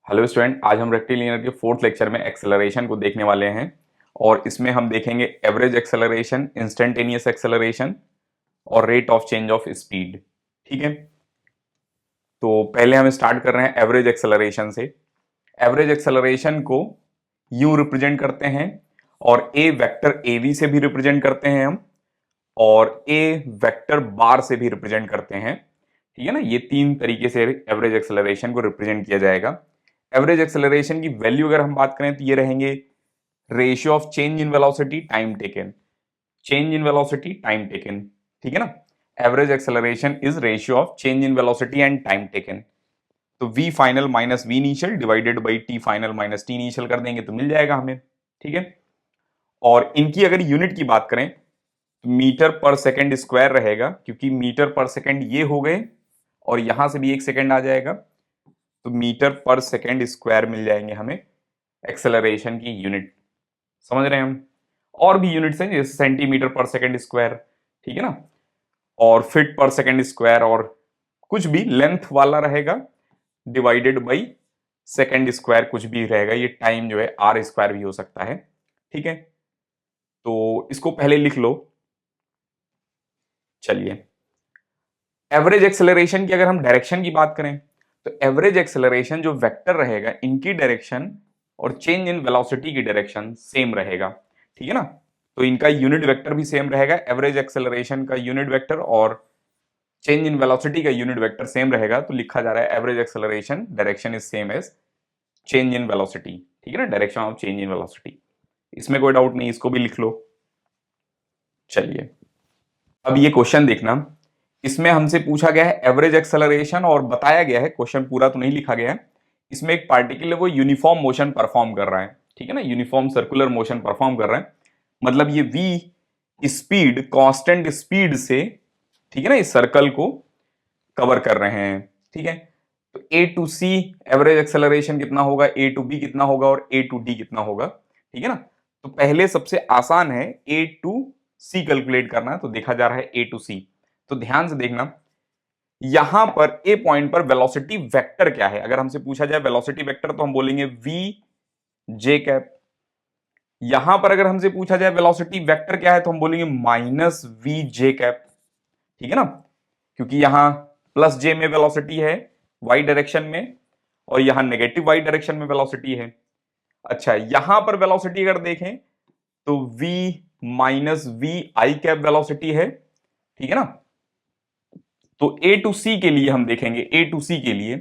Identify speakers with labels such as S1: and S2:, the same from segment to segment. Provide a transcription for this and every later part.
S1: Hello student, आज हम rectilinear के फोर्थ लेक्चर में एक्सेलरेशन को देखने वाले हैं और इसमें हम देखेंगे एवरेज एक्सेलरेशन, इंस्टेंटेनियस एक्सेलरेशन और rate of change of speed. ठीक है, तो पहले हम स्टार्ट कर रहे हैं एवरेज एक्सेलरेशन से। एवरेज एक्सेलरेशन को यूं रिप्रेजेंट करते हैं और ए वेक्टर ए वी से भी रिप्रेजेंट करते हैं हम, और ए वेक्टर बार से भी रिप्रेजेंट करते हैं। ठीक है ना, ये तीन तरीके से एवरेज एक्सेलरेशन को रिप्रेजेंट किया जाएगा। एवरेज एक्सेलरेशन की वैल्यू अगर हम बात करें तो ये रहेंगे ratio of change in velocity time taken, change in velocity time taken. ठीक है ना, average acceleration is ratio of change in velocity and time taken. तो v final minus v initial divided by t final minus t initial कर देंगे तो मिल जाएगा हमें। ठीक है, और इनकी अगर यूनिट की बात करें तो मीटर पर सेकंड स्क्वायर रहेगा, क्योंकि मीटर पर सेकंड ये हो गए और यहां से भी एक सेकंड आ जाएगा, तो मीटर पर सेकंड स्क्वायर मिल जाएंगे हमें एक्सेलरेशन की यूनिट। समझ रहे हैं हम? और भी यूनिट्स हैं जैसे सेंटीमीटर पर सेकंड स्क्वायर, ठीक है ना, और फीट पर सेकंड स्क्वायर, और कुछ भी लेंथ वाला रहेगा डिवाइडेड बाई सेकंड स्क्वायर, कुछ भी रहेगा। ये टाइम जो है आर स्क्वायर भी हो सकता है। ठीक है, तो इसको पहले लिख लो। चलिए, एवरेज एक्सेलरेशन की अगर हम डायरेक्शन की बात करें तो एवरेज एक्सेलरेशन जो वेक्टर रहेगा इनकी डायरेक्शन और चेंज इन वेलोसिटी की डायरेक्शन सेम रहेगा। ठीक है ना, तो इनका यूनिट वेक्टर भी सेम रहेगा। एवरेज एक्सेलरेशन का यूनिट वेक्टर और चेंज इन वेलोसिटी का यूनिट वेक्टर सेम रहेगा, तो लिखा जा रहा है average acceleration direction is same as change in velocity. ठीक है ना, direction of change in velocity, इसमें कोई डाउट नहीं, इसको भी लिख लो। चलिए, अब ये क्वेश्चन देखना, इसमें हमसे पूछा गया है एवरेज एक्सेलरेशन और बताया गया है, क्वेश्चन पूरा तो नहीं लिखा गया है, इसमें एक पार्टिकल है वो यूनिफॉर्म मोशन परफॉर्म कर रहा है। ठीक है ना, यूनिफॉर्म सर्कुलर मोशन परफॉर्म कर रहा है, मतलब ये v स्पीड, कांस्टेंट स्पीड से, ठीक है ना, इस सर्कल को कवर कर रहे हैं। ठीक है, तो ए टू सी एवरेज एक्सेलरेशन कितना होगा, ए टू बी कितना होगा और ए टू डी कितना होगा। ठीक है ना, तो पहले सबसे आसान है ए टू सी कैलकुलेट करना, तो देखा जा रहा है ए टू सी। तो ध्यान से देखना, यहां पर ए पॉइंट पर वेलोसिटी वेक्टर क्या है। अगर हमसे पूछा जाए वेलोसिटी वेक्टर तो हम बोलेंगे वी जे कैप। यहां पर अगर हमसे पूछा जाए वेलोसिटी वेक्टर क्या है तो हम बोलेंगे माइनस वी जे कैप। ठीक है ना, क्योंकि यहां प्लस जे में वेलोसिटी है वाई डायरेक्शन में, और यहां नेगेटिव वाई डायरेक्शन में वेलोसिटी है। अच्छा, यहां पर वेलोसिटी अगर देखें तो v minus we i cap velocity है। ठीक है ना, तो ए टू सी के लिए हम देखेंगे, ए टू सी के लिए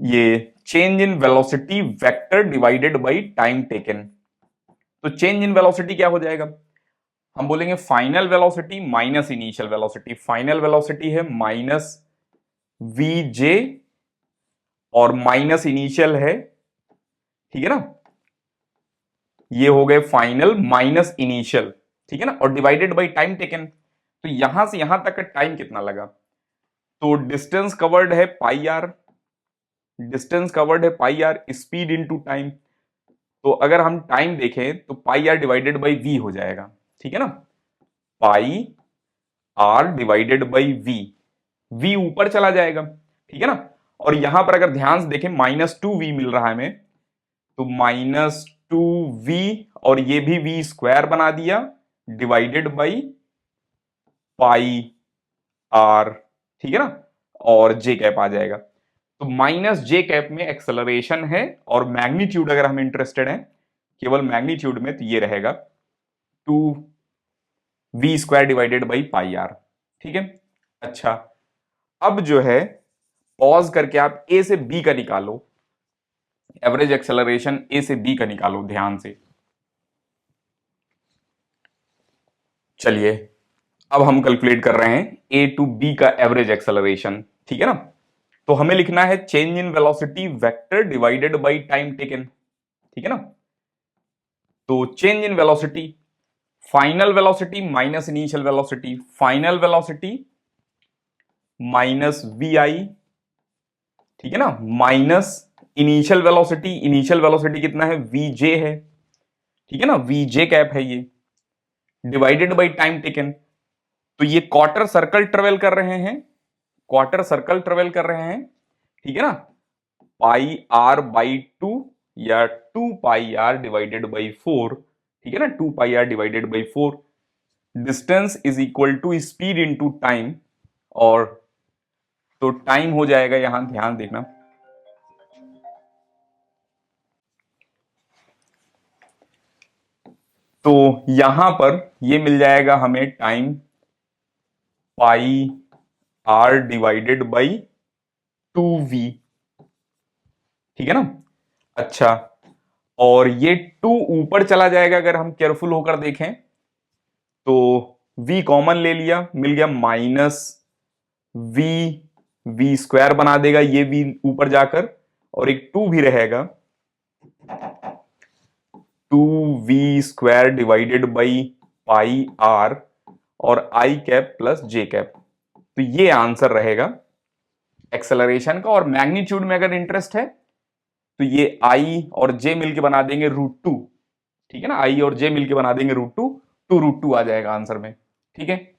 S1: ये change in velocity vector divided by time taken. तो चेंज इन वेलोसिटी क्या हो जाएगा, हम बोलेंगे final velocity minus initial velocity. Final velocity है माइनस वी जे और माइनस इनिशियल है। ठीक है ना, ये हो गए फाइनल माइनस इनिशियल। ठीक है ना, और डिवाइडेड बाई टाइम टेकन, तो यहां से यहां तक का टाइम कितना लगा, तो डिस्टेंस कवर्ड है पाई आर, डिस्टेंस कवर्ड है pi R, speed into time. तो अगर हम टाइम देखें तो pi are divided by V हो जाएगा। ठीक है ना, pi are divided by V, V ऊपर चला जाएगा। ठीक है ना, और यहां पर अगर ध्यान से देखें माइनस टू वी मिल रहा है हमें, तो माइनस टू वी, और ये भी वी स्क्वायर बना दिया डिवाइडेड बाई पाई आर। ठीक है ना, और जे कैप आ जाएगा। तो माइनस जे कैप में एक्सेलरेशन है, और मैग्नीट्यूड अगर हम इंटरेस्टेड हैं केवल मैग्नीट्यूड में, तो ये रहेगा two v square divided by pi r. ठीक है, अच्छा, अब जो है पॉज करके आप ए से बी का निकालो, एवरेज एक्सेलरेशन ए से बी का निकालो ध्यान से। चलिए, अब हम कैलकुलेट कर रहे हैं ए टू बी का एवरेज एक्सेलरेशन। ठीक है ना, तो हमें लिखना है change in velocity vector divided by time taken. ठीक है ना, तो change in velocity, final velocity minus initial velocity, final velocity minus we I. ठीक है ना, minus initial velocity, initial velocity कितना है, वी जे है। ठीक है ना, वी जे कैप है ये, डिवाइडेड बाई टाइम टेकन। तो ये क्वार्टर सर्कल ट्रेवल कर रहे हैं, क्वार्टर सर्कल ट्रेवल कर रहे हैं। ठीक है ना, पाई आर बाई 2 या 2 पाई आर डिवाइडेड बाई 4, ठीक है ना, 2 pi are divided by 4। Distance is equal to speed into time, और तो टाइम हो जाएगा, यहां ध्यान देखना, तो यहां पर ये मिल जाएगा हमें time pi are divided by 2v, ठीक है ना। अच्छा, और ये 2 ऊपर चला जाएगा, अगर हम केयरफुल होकर देखें तो v कॉमन ले लिया, मिल गया माइनस v, v स्क्वायर बना देगा ये v ऊपर जाकर, और एक 2 भी रहेगा, 2v square divided by pi r और i cap plus j cap. तो ये आंसर रहेगा एक्सेलरेशन का। और मैग्नीट्यूड में अगर इंटरेस्ट है तो ये आई और जे मिलके बना देंगे √2, ठीक है ना, आई और जे मिलके बना देंगे √2, 2√2 आ जाएगा आंसर में, ठीक है।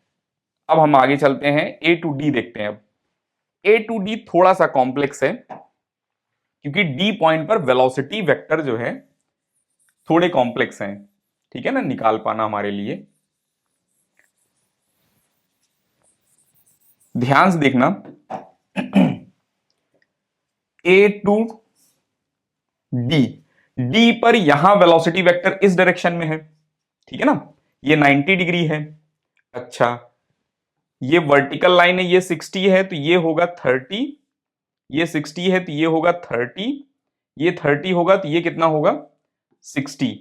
S1: अब हम आगे चलते हैं, ए टू डी देखते हैं। अब ए टू डी थोड़ा सा कॉम्प्लेक्स है, क्योंकि डी पॉइंट पर वेलोसिटी वेक्टर जो है थोड़े कॉम्प्लेक्स हैं, ठीक है ना, निकाल पाना हमारे लिए। ध्यान से देखना, ए टू डी, डी पर यहां वेलोसिटी वेक्टर इस डायरेक्शन में है, ठीक है ना, ये 90 डिग्री है। अच्छा, ये वर्टिकल लाइन है, ये 60 है तो ये होगा 30, ये 60 है तो ये होगा 30, ये 30 होगा तो ये कितना होगा 60,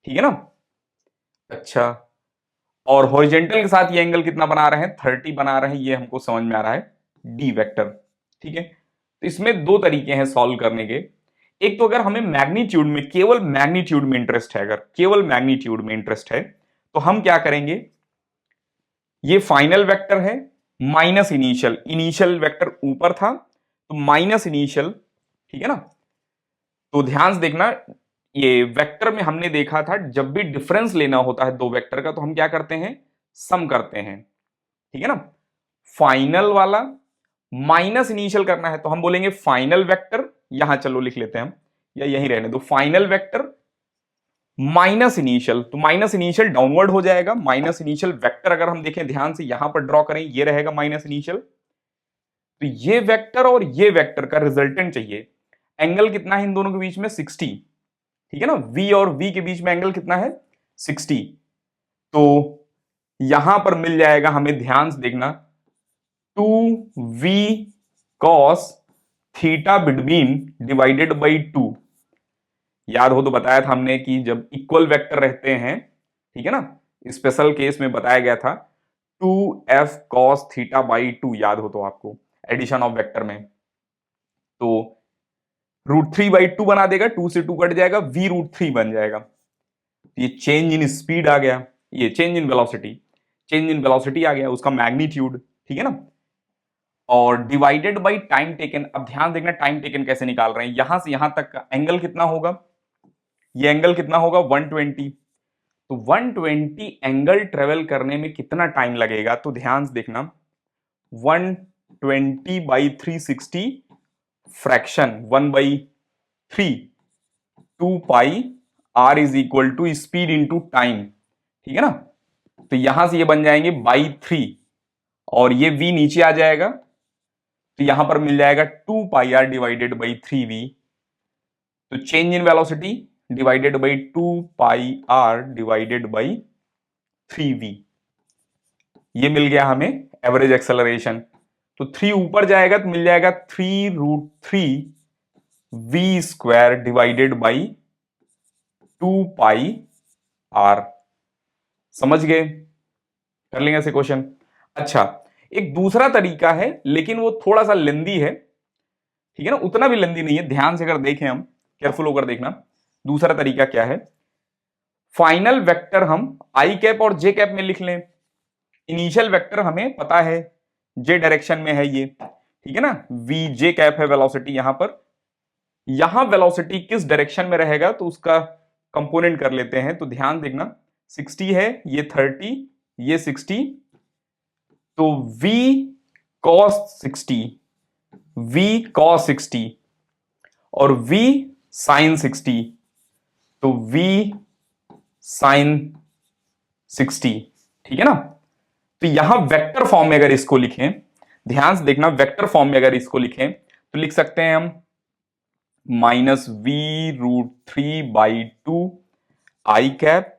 S1: ठीक है ना। अच्छा, और हॉरिजेंटल के साथ ये एंगल कितना बना रहे हैं, 30 बना रहे हैं, ये हमको समझ में आ रहा है डी वेक्टर, ठीक है। तो इसमें दो तरीके हैं सॉल्व करने के। एक तो अगर हमें मैग्नीट्यूड में, केवल मैग्नीट्यूड में इंटरेस्ट है, अगर केवल मैग्नीट्यूड में इंटरेस्ट है तो हम क्या करेंगे, ये फाइनल वेक्टर है माइनस इनिशियल, इनिशियल वेक्टर ऊपर था तो माइनस इनिशियल, ठीक है ना। तो ध्यान से देखना, ये वेक्टर में हमने देखा था जब भी डिफरेंस लेना होता है दो वेक्टर का तो हम क्या करते हैं, सम करते हैं, ठीक है ना। फाइनल वाला माइनस इनिशियल करना है तो हम बोलेंगे फाइनल वेक्टर, यहां चलो लिख लेते हैं हम, या यहीं रहने दो, फाइनल वेक्टर माइनस इनिशियल, तो माइनस इनिशियल डाउनवर्ड हो जाएगा, माइनस इनिशियल वेक्टर अगर हम देखें ध्यान से यहां पर ड्रॉ करें, ये रहेगा माइनस इनिशियल। तो ये वेक्टर और ये वेक्टर का रिजल्टेंट चाहिए, एंगल कितना है इन दोनों के बीच में 60, ठीक है ना, v और v के बीच में एंगल कितना है 60। तो यहां पर मिल जाएगा हमें, ध्यान से देखना, 2v cos theta between divided by 2, याद हो तो बताया था हमने कि जब इक्वल वेक्टर रहते हैं, ठीक है ना, स्पेशल केस में बताया गया था 2f cos थीटा बाई 2, याद हो तो आपको एडिशन ऑफ वेक्टर में, तो √3/2 बना देगा, 2 से 2 कट जाएगा, v √3 बन जाएगा। ये चेंज इन स्पीड आ गया, ये change in velocity, change in velocity आ गया, उसका मैग्नीट्यूड, ठीक है ना। और डिवाइडेड बाई टाइम टेकन, अब ध्यान देखना टाइम टेकन कैसे निकाल रहे हैं, यहां से यहां तक का एंगल कितना होगा, ये एंगल कितना होगा 120, तो 120 एंगल ट्रेवल करने में कितना टाइम लगेगा, तो ध्यान से देखना, 120/360 fraction 1/3, 2 pi r is equal to speed into time, ठीक है ना। तो यहां से ये बन जाएंगे बाई 3, और ये v नीचे आ जाएगा, तो यहां पर मिल जाएगा 2 pi r divided by 3v, तो change in velocity divided by 2 pi r divided by 3v, ये मिल गया हमें एवरेज एक्सेलरेशन। तो 3 ऊपर जाएगा तो मिल जाएगा 3√3v square divided by 2 pi r। समझ गए, कर लेंगे ऐसे क्वेश्चन। अच्छा, एक दूसरा तरीका है लेकिन वो थोड़ा सा लेंदी है, ठीक है ना, उतना भी लेंदी नहीं है, ध्यान से अगर देखें, हम केयरफुल होकर देखना, दूसरा तरीका क्या है, फाइनल वेक्टर हम आई कैप और जे कैप में लिख लें, इनिशियल वेक्टर हमें पता है जे डायरेक्शन में है ये, ठीक है ना, वी जे कैप है वेलोसिटी, यहां पर, यहां वेलोसिटी किस डायरेक्शन में रहेगा तो उसका कंपोनेंट कर लेते हैं। तो ध्यान देखना, 60 है, ये 30, ये 60, तो v cos 60, v cos 60, और v साइन 60, तो v साइन 60, ठीक है ना। तो यहां वेक्टर फॉर्म में अगर इसको लिखें, ध्यान से देखना, वेक्टर फॉर्म में अगर इसको लिखें तो लिख सकते हैं हम -v√3/2 आई कैप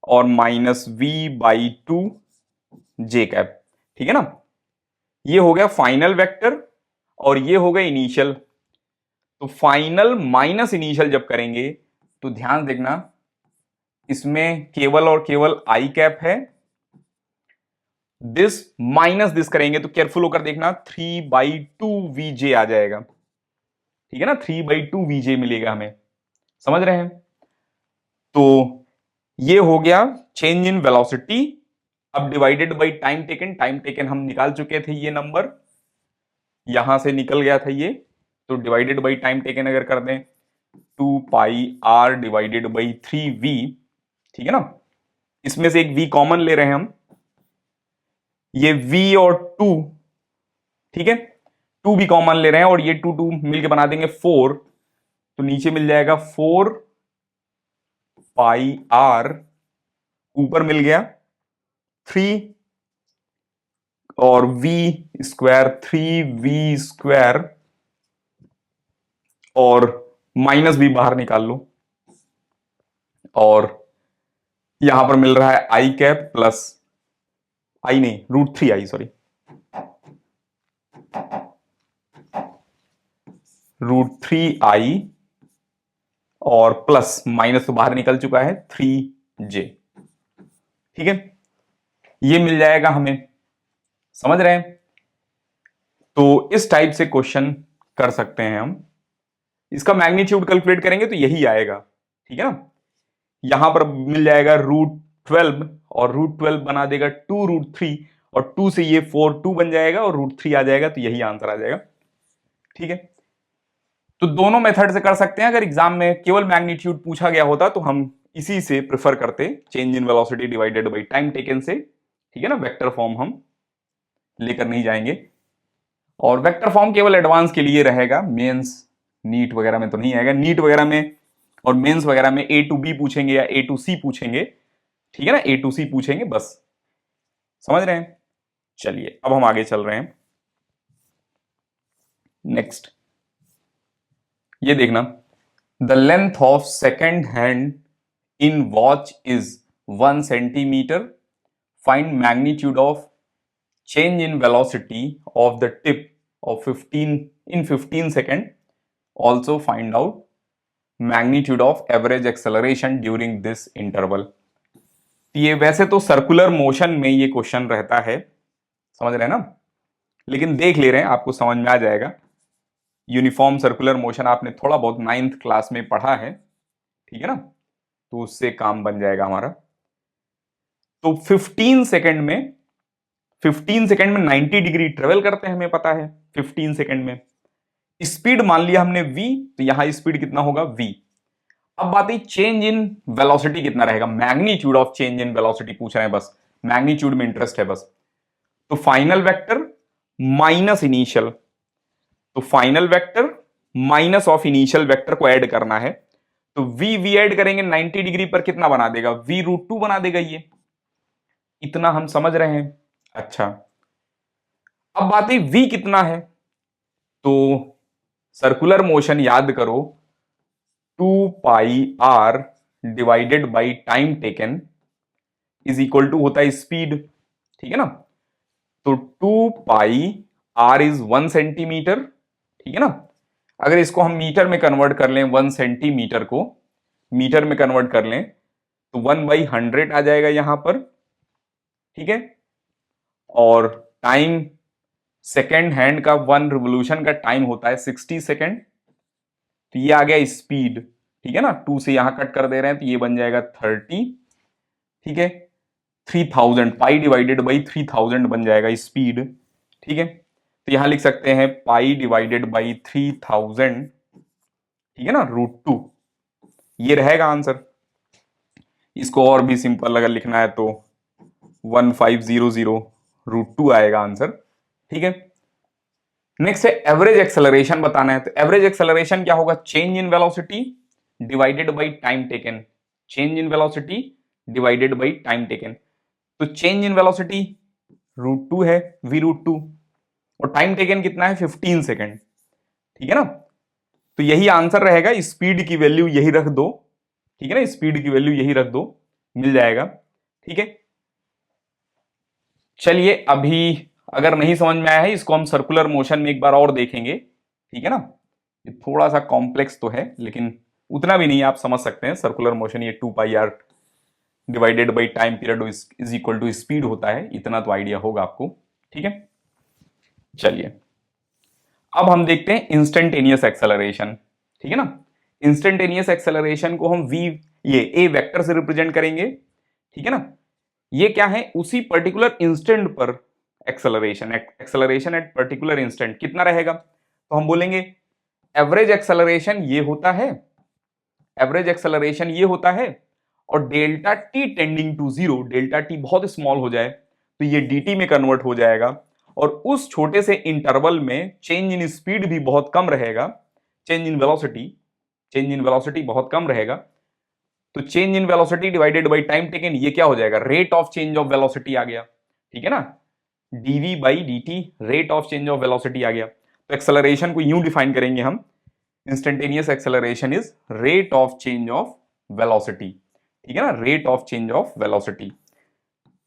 S1: और -v/2 जे कैप, ठीक है ना। ये हो गया फाइनल वेक्टर और ये हो गया इनिशियल। तो फाइनल माइनस इनिशियल जब करेंगे तो ध्यान देखना, इसमें केवल और केवल आई कैप है, दिस माइनस दिस करेंगे तो केयरफुल होकर देखना 3/2 वीजे आ जाएगा, ठीक है ना। 3/2 वीजे मिलेगा हमें, समझ रहे हैं। तो ये हो गया चेंज इन वेलोसिटी। अब divided by time taken, time taken हम निकाल चुके थे, ये नंबर यहां से निकल गया था ये। तो डिवाइडेड बाई टाइम टेकन अगर कर दें 2πr डिवाइडेड बाई 3v, ठीक है ना। इसमें से एक v कॉमन ले रहे हैं हम, ये v और 2, ठीक है, 2 भी कॉमन ले रहे हैं और ये 2 2 मिलके बना देंगे 4, तो नीचे मिल जाएगा 4πr, ऊपर मिल गया 3 और v स्क्वायर 3v², और माइनस भी बाहर निकाल लो, और यहां पर मिल रहा है आई कैप प्लस आई नहीं √3i, सॉरी √3i और प्लस माइनस तो बाहर निकल चुका है 3j, ठीक है। ये मिल जाएगा हमें, समझ रहे हैं। तो इस टाइप से क्वेश्चन कर सकते हैं हम। इसका मैग्नीट्यूड कैलकुलेट करेंगे तो यही आएगा, ठीक है ना। यहां पर मिल जाएगा √12 और √12 बना देगा 2√3 और 2 से ये 4 2 बन जाएगा और √3 आ जाएगा, तो यही आंसर आ जाएगा, ठीक है। तो दोनों मेथड से कर सकते हैं। अगर एग्जाम में केवल मैग्नीट्यूड पूछा गया होता तो हम इसी से प्रेफर करते, change in velocity divided by time taken से, ठीक है ना। वेक्टर फॉर्म हम लेकर नहीं जाएंगे, और वेक्टर फॉर्म केवल एडवांस के लिए रहेगा, मेंस नीट वगैरह में तो नहीं आएगा। नीट वगैरह में और मेंस वगैरह में A to B पूछेंगे या A to C पूछेंगे, ठीक है ना, A to C पूछेंगे बस, समझ रहे हैं। चलिए अब हम आगे चल रहे हैं। नेक्स्ट ये देखना, the length of second hand in watch is 1 centimetre, find magnitude of change in velocity of the tip of 15 second, also find out magnitude of average acceleration during this interval। ये वैसे तो circular motion में ये question रहता है, समझ रहे हैं ना, लेकिन देख ले रहे हैं, आपको समझ में आ जाएगा। यूनिफॉर्म सर्कुलर मोशन आपने थोड़ा बहुत 9th क्लास में पढ़ा है, ठीक है ना, तो उससे काम बन जाएगा हमारा। तो 15 सेकेंड में 90 डिग्री ट्रेवल करते हैं, हमें पता है 15 सेकेंड में। स्पीड मान लिया हमने v, तो यहां स्पीड कितना होगा v। अब बात है चेंज इन वेलोसिटी कितना रहेगा, magnitude of change in velocity पूछ रहे हैं, बस मैग्नीट्यूड में इंटरेस्ट है बस। तो फाइनल वेक्टर माइनस इनिशियल, तो final vector minus of initial vector को ऐड करना है, तो v ऐड करेंगे 90 डिग्री पर कितना बना देगा, v√2 बना देगा। ये इतना हम समझ रहे हैं। अच्छा अब बात है v कितना है, तो सर्कुलर मोशन याद करो 2πr divided by time taken is equal to होता है स्पीड, ठीक है ना। तो 2πr इज 1 सेंटीमीटर, ठीक है ना। अगर इसको हम मीटर में कन्वर्ट कर लें, 1 सेंटीमीटर को मीटर में कन्वर्ट कर लें तो 1/100 आ जाएगा यहां पर, ठीक है। और टाइम सेकेंड हैंड का 1 रिवोल्यूशन का टाइम होता है 60 सेकेंड, तो ये आ गया स्पीड, ठीक है ना। 2 से यहां कट कर दे रहे हैं तो ये बन जाएगा 30, ठीक है। 3000 पाई डिवाइडेड बाई 3000 बन जाएगा स्पीड, ठीक है। तो यहां लिख सकते हैं पाई डिवाइडेड बाई 3000, ठीक है ना, √2, ये रहेगा आंसर। इसको और भी सिंपल अगर लिखना है तो 1500 √2 आएगा आंसर, ठीक है। नेक्स्ट है एवरेज एक्सेलरेशन बताना है। तो एवरेज एक्सेलरेशन क्या होगा? Change in velocity divided by time taken. Change in velocity divided by time taken. तो चेंज इन वेलोसिटी √2 है, v√2, और टाइम टेकन कितना है? 15 सेकेंड। ठीक है ना? तो यही आंसर रहेगा। स्पीड की वैल्यू यही रख दो, ठीक है ना, स्पीड की वैल्यू यही रख दो, मिल जाएगा। ठीक है, चलिए अभी अगर नहीं समझ में आया है इसको हम सर्कुलर मोशन में एक बार और देखेंगे। ठीक है ना? ये थोड़ा सा कॉम्प्लेक्स तो है लेकिन उतना भी नहीं, आप समझ सकते हैं। सर्कुलर मोशन ये 2πr divided by time period is equal to speed होता है, इतना तो आइडिया होगा आपको। ठीक है, चलिए अब हम देखते हैं इंस्टेंटेनियस एक्सेलरेशन। ठीक है ना? इंस्टेंटेनियस एक्सेलरेशन को हम ये ए वेक्टर से रिप्रेजेंट करेंगे। ठीक है ना? ये क्या है? उसी पर्टिकुलर इंस्टेंट पर acceleration, acceleration at particular instant कितना रहेगा? तो हम बोलेंगे एवरेज एक्सेलरेशन ये होता है, एवरेज एक्सेलरेशन ये होता है, और delta t tending to zero, delta t बहुत स्मॉल हो जाए तो ये dt में कन्वर्ट हो जाएगा, और उस छोटे से इंटरवल में चेंज इन स्पीड भी बहुत कम रहेगा, change in velocity, change in velocity बहुत कम रहेगा। तो change in velocity divided by time taken, ये क्या हो जाएगा? Rate of change of velocity आ गया। ठीक है ना? dv by dt, rate of change of velocity आ गया। तो एक्सेलरेशन को यूं डिफाइन करेंगे हम, instantaneous acceleration is rate of change of velocity. ठीक है ना? Rate of change of velocity.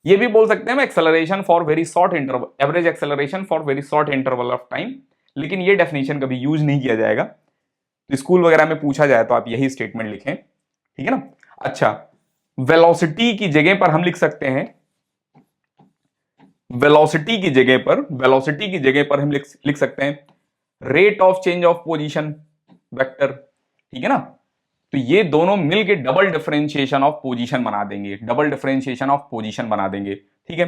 S1: ये भी बोल सकते हैं हम acceleration for very short interval, average acceleration for very short interval of time, लेकिन ये डेफिनेशन कभी यूज नहीं किया जाएगा। तो स्कूल वगैरह में पूछा जाए तो आप यही स्टेटमेंट लिखें। ठीक है ना? अच्छा, वेलोसिटी की जगह पर हम लिख सकते हैं, वेलोसिटी की जगह पर, वेलोसिटी की जगह पर हम लिख सकते हैं rate of change of position vector. ठीक है ना? तो ये दोनों मिलके डबल डिफरेंशिएशन ऑफ पोजीशन बना देंगे, डबल डिफरेंशिएशन ऑफ पोजीशन बना देंगे। ठीक है?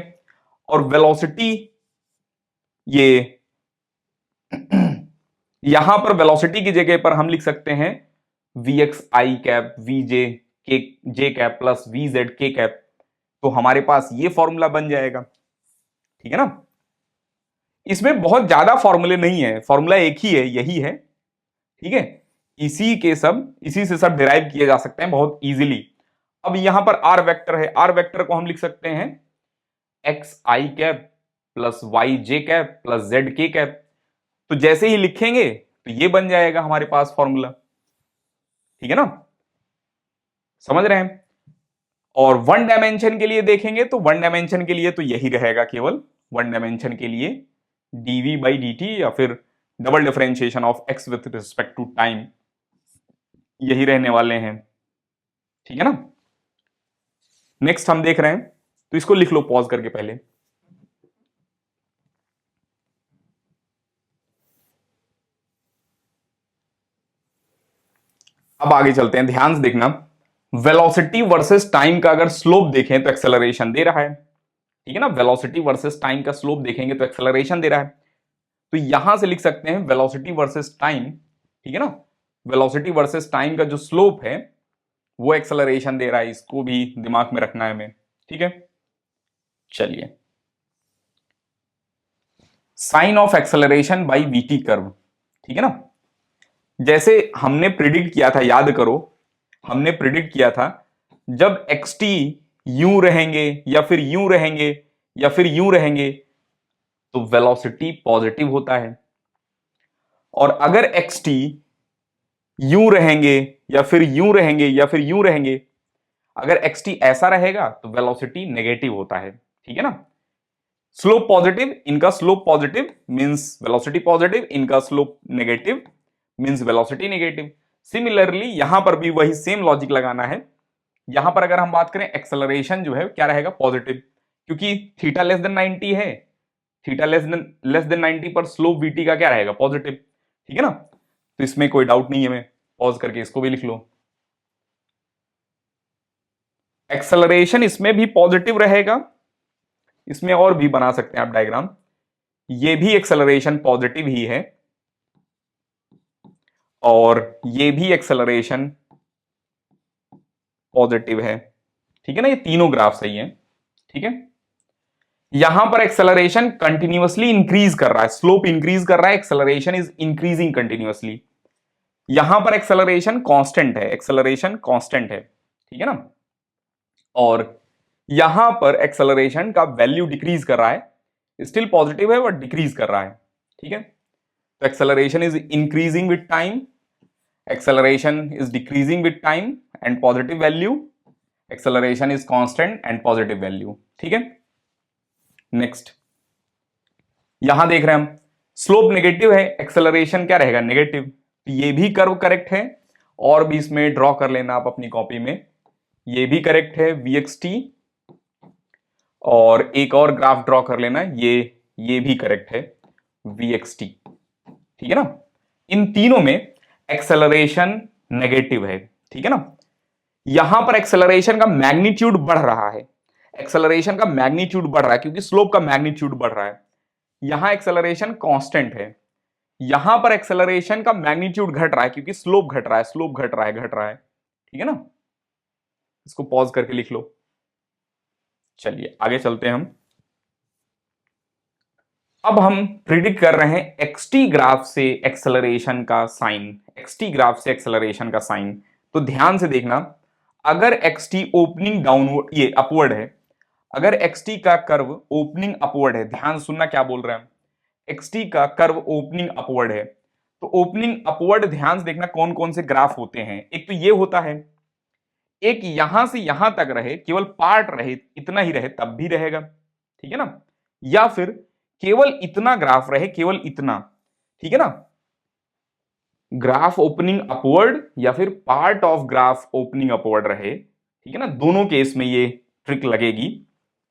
S1: और वेलोसिटी, ये यहां पर वेलोसिटी की जगह पर हम लिख सकते हैं vx i cap vj k j cap plus vz k cap. तो हमारे पास ये फॉर्मूला बन जाएगा। ठीक है ना? इसमें बहुत ज्यादा फॉर्मूले नहीं है, फॉर्मूला एक ही है, यही है। ठीक है? इसी से सब डिराइव किए जा सकते हैं बहुत इजीली। अब यहां पर आर वेक्टर है, आर वेक्टर को हम लिख सकते हैं एक्स आई कैप प्लस वाई जे कैप प्लस जेड के कैप। तो जैसे ही लिखेंगे तो ये बन जाएगा हमारे पास फॉर्मूला। ठीक है ना? समझ रहे हैं? और वन डायमेंशन के लिए देखेंगे तो वन डायमेंशन के लिए तो यही रहेगा, केवल वन डायमेंशन के लिए dv बाई dt या फिर double differentiation of x with respect to time, यही रहने वाले हैं। ठीक है ना? नेक्स्ट हम देख रहे हैं, तो इसको लिख लो पॉज करके पहले। अब आगे चलते हैं, ध्यान से देखना। वेलोसिटी वर्सेस टाइम का अगर स्लोप देखें तो एक्सेलरेशन दे रहा है। ठीक है ना? वेलोसिटी वर्सेस टाइम का स्लोप देखेंगे तो एक्सेलरेशन दे रहा है। तो यहां से लिख सकते हैं वेलोसिटी वर्सेस टाइम। ठीक है ना? वेलोसिटी वर्सेस टाइम का जो स्लोप है वो एक्सेलरेशन दे रहा है, इसको भी दिमाग में रखना है हमें। ठीक है, चलिए sign of acceleration by v t curve. ठीक है ना? जैसे हमने प्रिडिक्ट किया था, याद करो, हमने प्रिडिक्ट किया था जब एक्स टी यूं रहेंगे या फिर यूं रहेंगे या फिर यूं रहेंगे तो वेलोसिटी पॉजिटिव होता है, और अगर एक्स टी यूं रहेंगे या फिर यूं रहेंगे या फिर यूं रहेंगे, अगर एक्स टी ऐसा रहेगा तो वेलोसिटी नेगेटिव होता है। ठीक है ना? स्लोप पॉजिटिव, इनका slope positive means velocity positive, इनका slope negative means velocity negative. Similarly यहां पर भी वही सेम लॉजिक लगाना है। यहां पर अगर हम बात करें एक्सेलरेशन जो है क्या रहेगा? पॉजिटिव, क्योंकि थीटा लेस देन 90 है, थीटा लेस देन 90 पर स्लोप वीटी का क्या रहेगा? पॉजिटिव। ठीक है ना? तो इसमें कोई डाउट नहीं है, मैं पॉज करके इसको भी लिख लो। एक्सेलरेशन इसमें भी पॉजिटिव रहेगा, इसमें और भी बना सकते हैं आप डायग्राम, ये भी एक्सेलरेशन पॉजिटिव ही है और ये भी एक्सेलरेशन पॉजिटिव है। ठीक है ना? ये तीनों ग्राफ सही है। ठीक है, यहां पर एक्सेलरेशन कंटिन्यूअसली इंक्रीज कर रहा है, स्लोप इंक्रीज कर रहा है, एक्सेलरेशन इज इंक्रीजिंग कंटिन्यूअसली। यहां पर एक्सेलरेशन कांस्टेंट है, एक्सेलरेशन कांस्टेंट है, ठीक है ना। और यहां पर एक्सेलरेशन का वैल्यू डिक्रीज कर रहा है, स्टिल पॉजिटिव है बट डिक्रीज कर रहा है, ठीक है। तो acceleration is increasing with time, acceleration is decreasing with time and positive value, acceleration is constant and positive value, ठीक है। नेक्स्ट यहां देख रहे हैं हम स्लोप नेगेटिव है, एक्सेलरेशन क्या रहेगा, नेगेटिव। तो ये भी कर्व करेक्ट है, और भी इसमें ड्रॉ कर लेना आप अपनी कॉपी में, ये भी करेक्ट है VXT, और एक और ग्राफ ड्रॉ कर लेना, ये भी करेक्ट है VXT, ठीक है ना। इन तीनों में एक्सेलरेशन नेगेटिव है, ठीक है ना। यहां पर एक्सेलरेशन का मैग्नीट्यूड बढ़ रहा है, एक्सेलरेशन का मैग्नीट्यूड बढ़ रहा है क्योंकि स्लोप का मैग्नीट्यूड बढ़ रहा है। यहां एक्सेलरेशन कांस्टेंट है, यहां पर एक्सेलरेशन का मैग्नीट्यूड घट रहा है क्योंकि स्लोप घट रहा है, स्लोप घट रहा है, घट रहा है, ठीक है ना। इसको पॉज करके लिख लो। चलिए आगे चलते हैं हम। अब हम प्रिडिक्ट कर रहे हैं एक्सटी ग्राफ से एक्सेलरेशन का साइन, एक्सटी ग्राफ से एक्सेलरेशन का साइन। तो ध्यान से देखना, अगर एक्सटी ओपनिंग डाउनवर्ड, ये अपवर्ड है, अगर एक्सटी का कर्व ओपनिंग अपवर्ड है, ध्यान सुनना क्या बोल रहे हैं, एक्सटी का कर्व ओपनिंग अपवर्ड है, तो ओपनिंग अपवर्ड ध्यान से देखना कौन कौन से ग्राफ होते हैं। एक तो ये होता है, एक यहां से यहां तक रहे, केवल पार्ट रहे, इतना ही रहे तब भी रहेगा, ठीक है ना। या फिर केवल इतना ग्राफ रहे, केवल इतना, ठीक है ना, ग्राफ ओपनिंग अपवर्ड या फिर part of graph opening upward रहे, ठीक है ना। दोनों केस में ये ट्रिक लगेगी।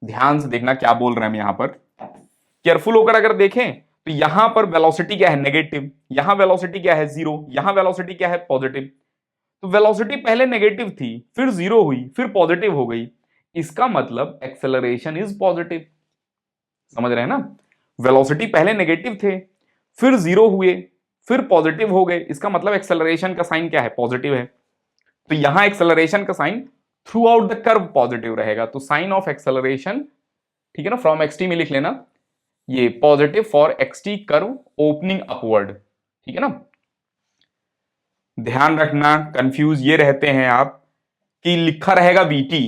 S1: ध्यान से देखना क्या बोल रहे हैं हम यहां पर, केयरफुल होकर अगर देखें तो यहां पर वेलोसिटी क्या है, नेगेटिव, यहां वेलोसिटी क्या है, जीरो, यहां वेलोसिटी क्या है, पॉजिटिव। तो वेलोसिटी पहले नेगेटिव थी, फिर जीरो हुई, फिर पॉजिटिव हो गई, इसका मतलब एक्सेलरेशन इज पॉजिटिव। समझ रहे हैं ना, वेलोसिटी पहले नेगेटिव थे, फिर जीरो हुए, फिर पॉजिटिव हो गए, इसका मतलब एक्सेलरेशन का साइन क्या है, पॉजिटिव है। तो यहां एक्सेलरेशन का sign throughout the curve positive रहेगा। तो साइन ऑफ एक्सेलरेशन, ठीक है ना, फ्रॉम एक्सटी में लिख लेना, ये positive for x t curve opening upward, ठीक है ना। ध्यान रखना, कंफ्यूज ये रहते हैं आप कि लिखा रहेगा VT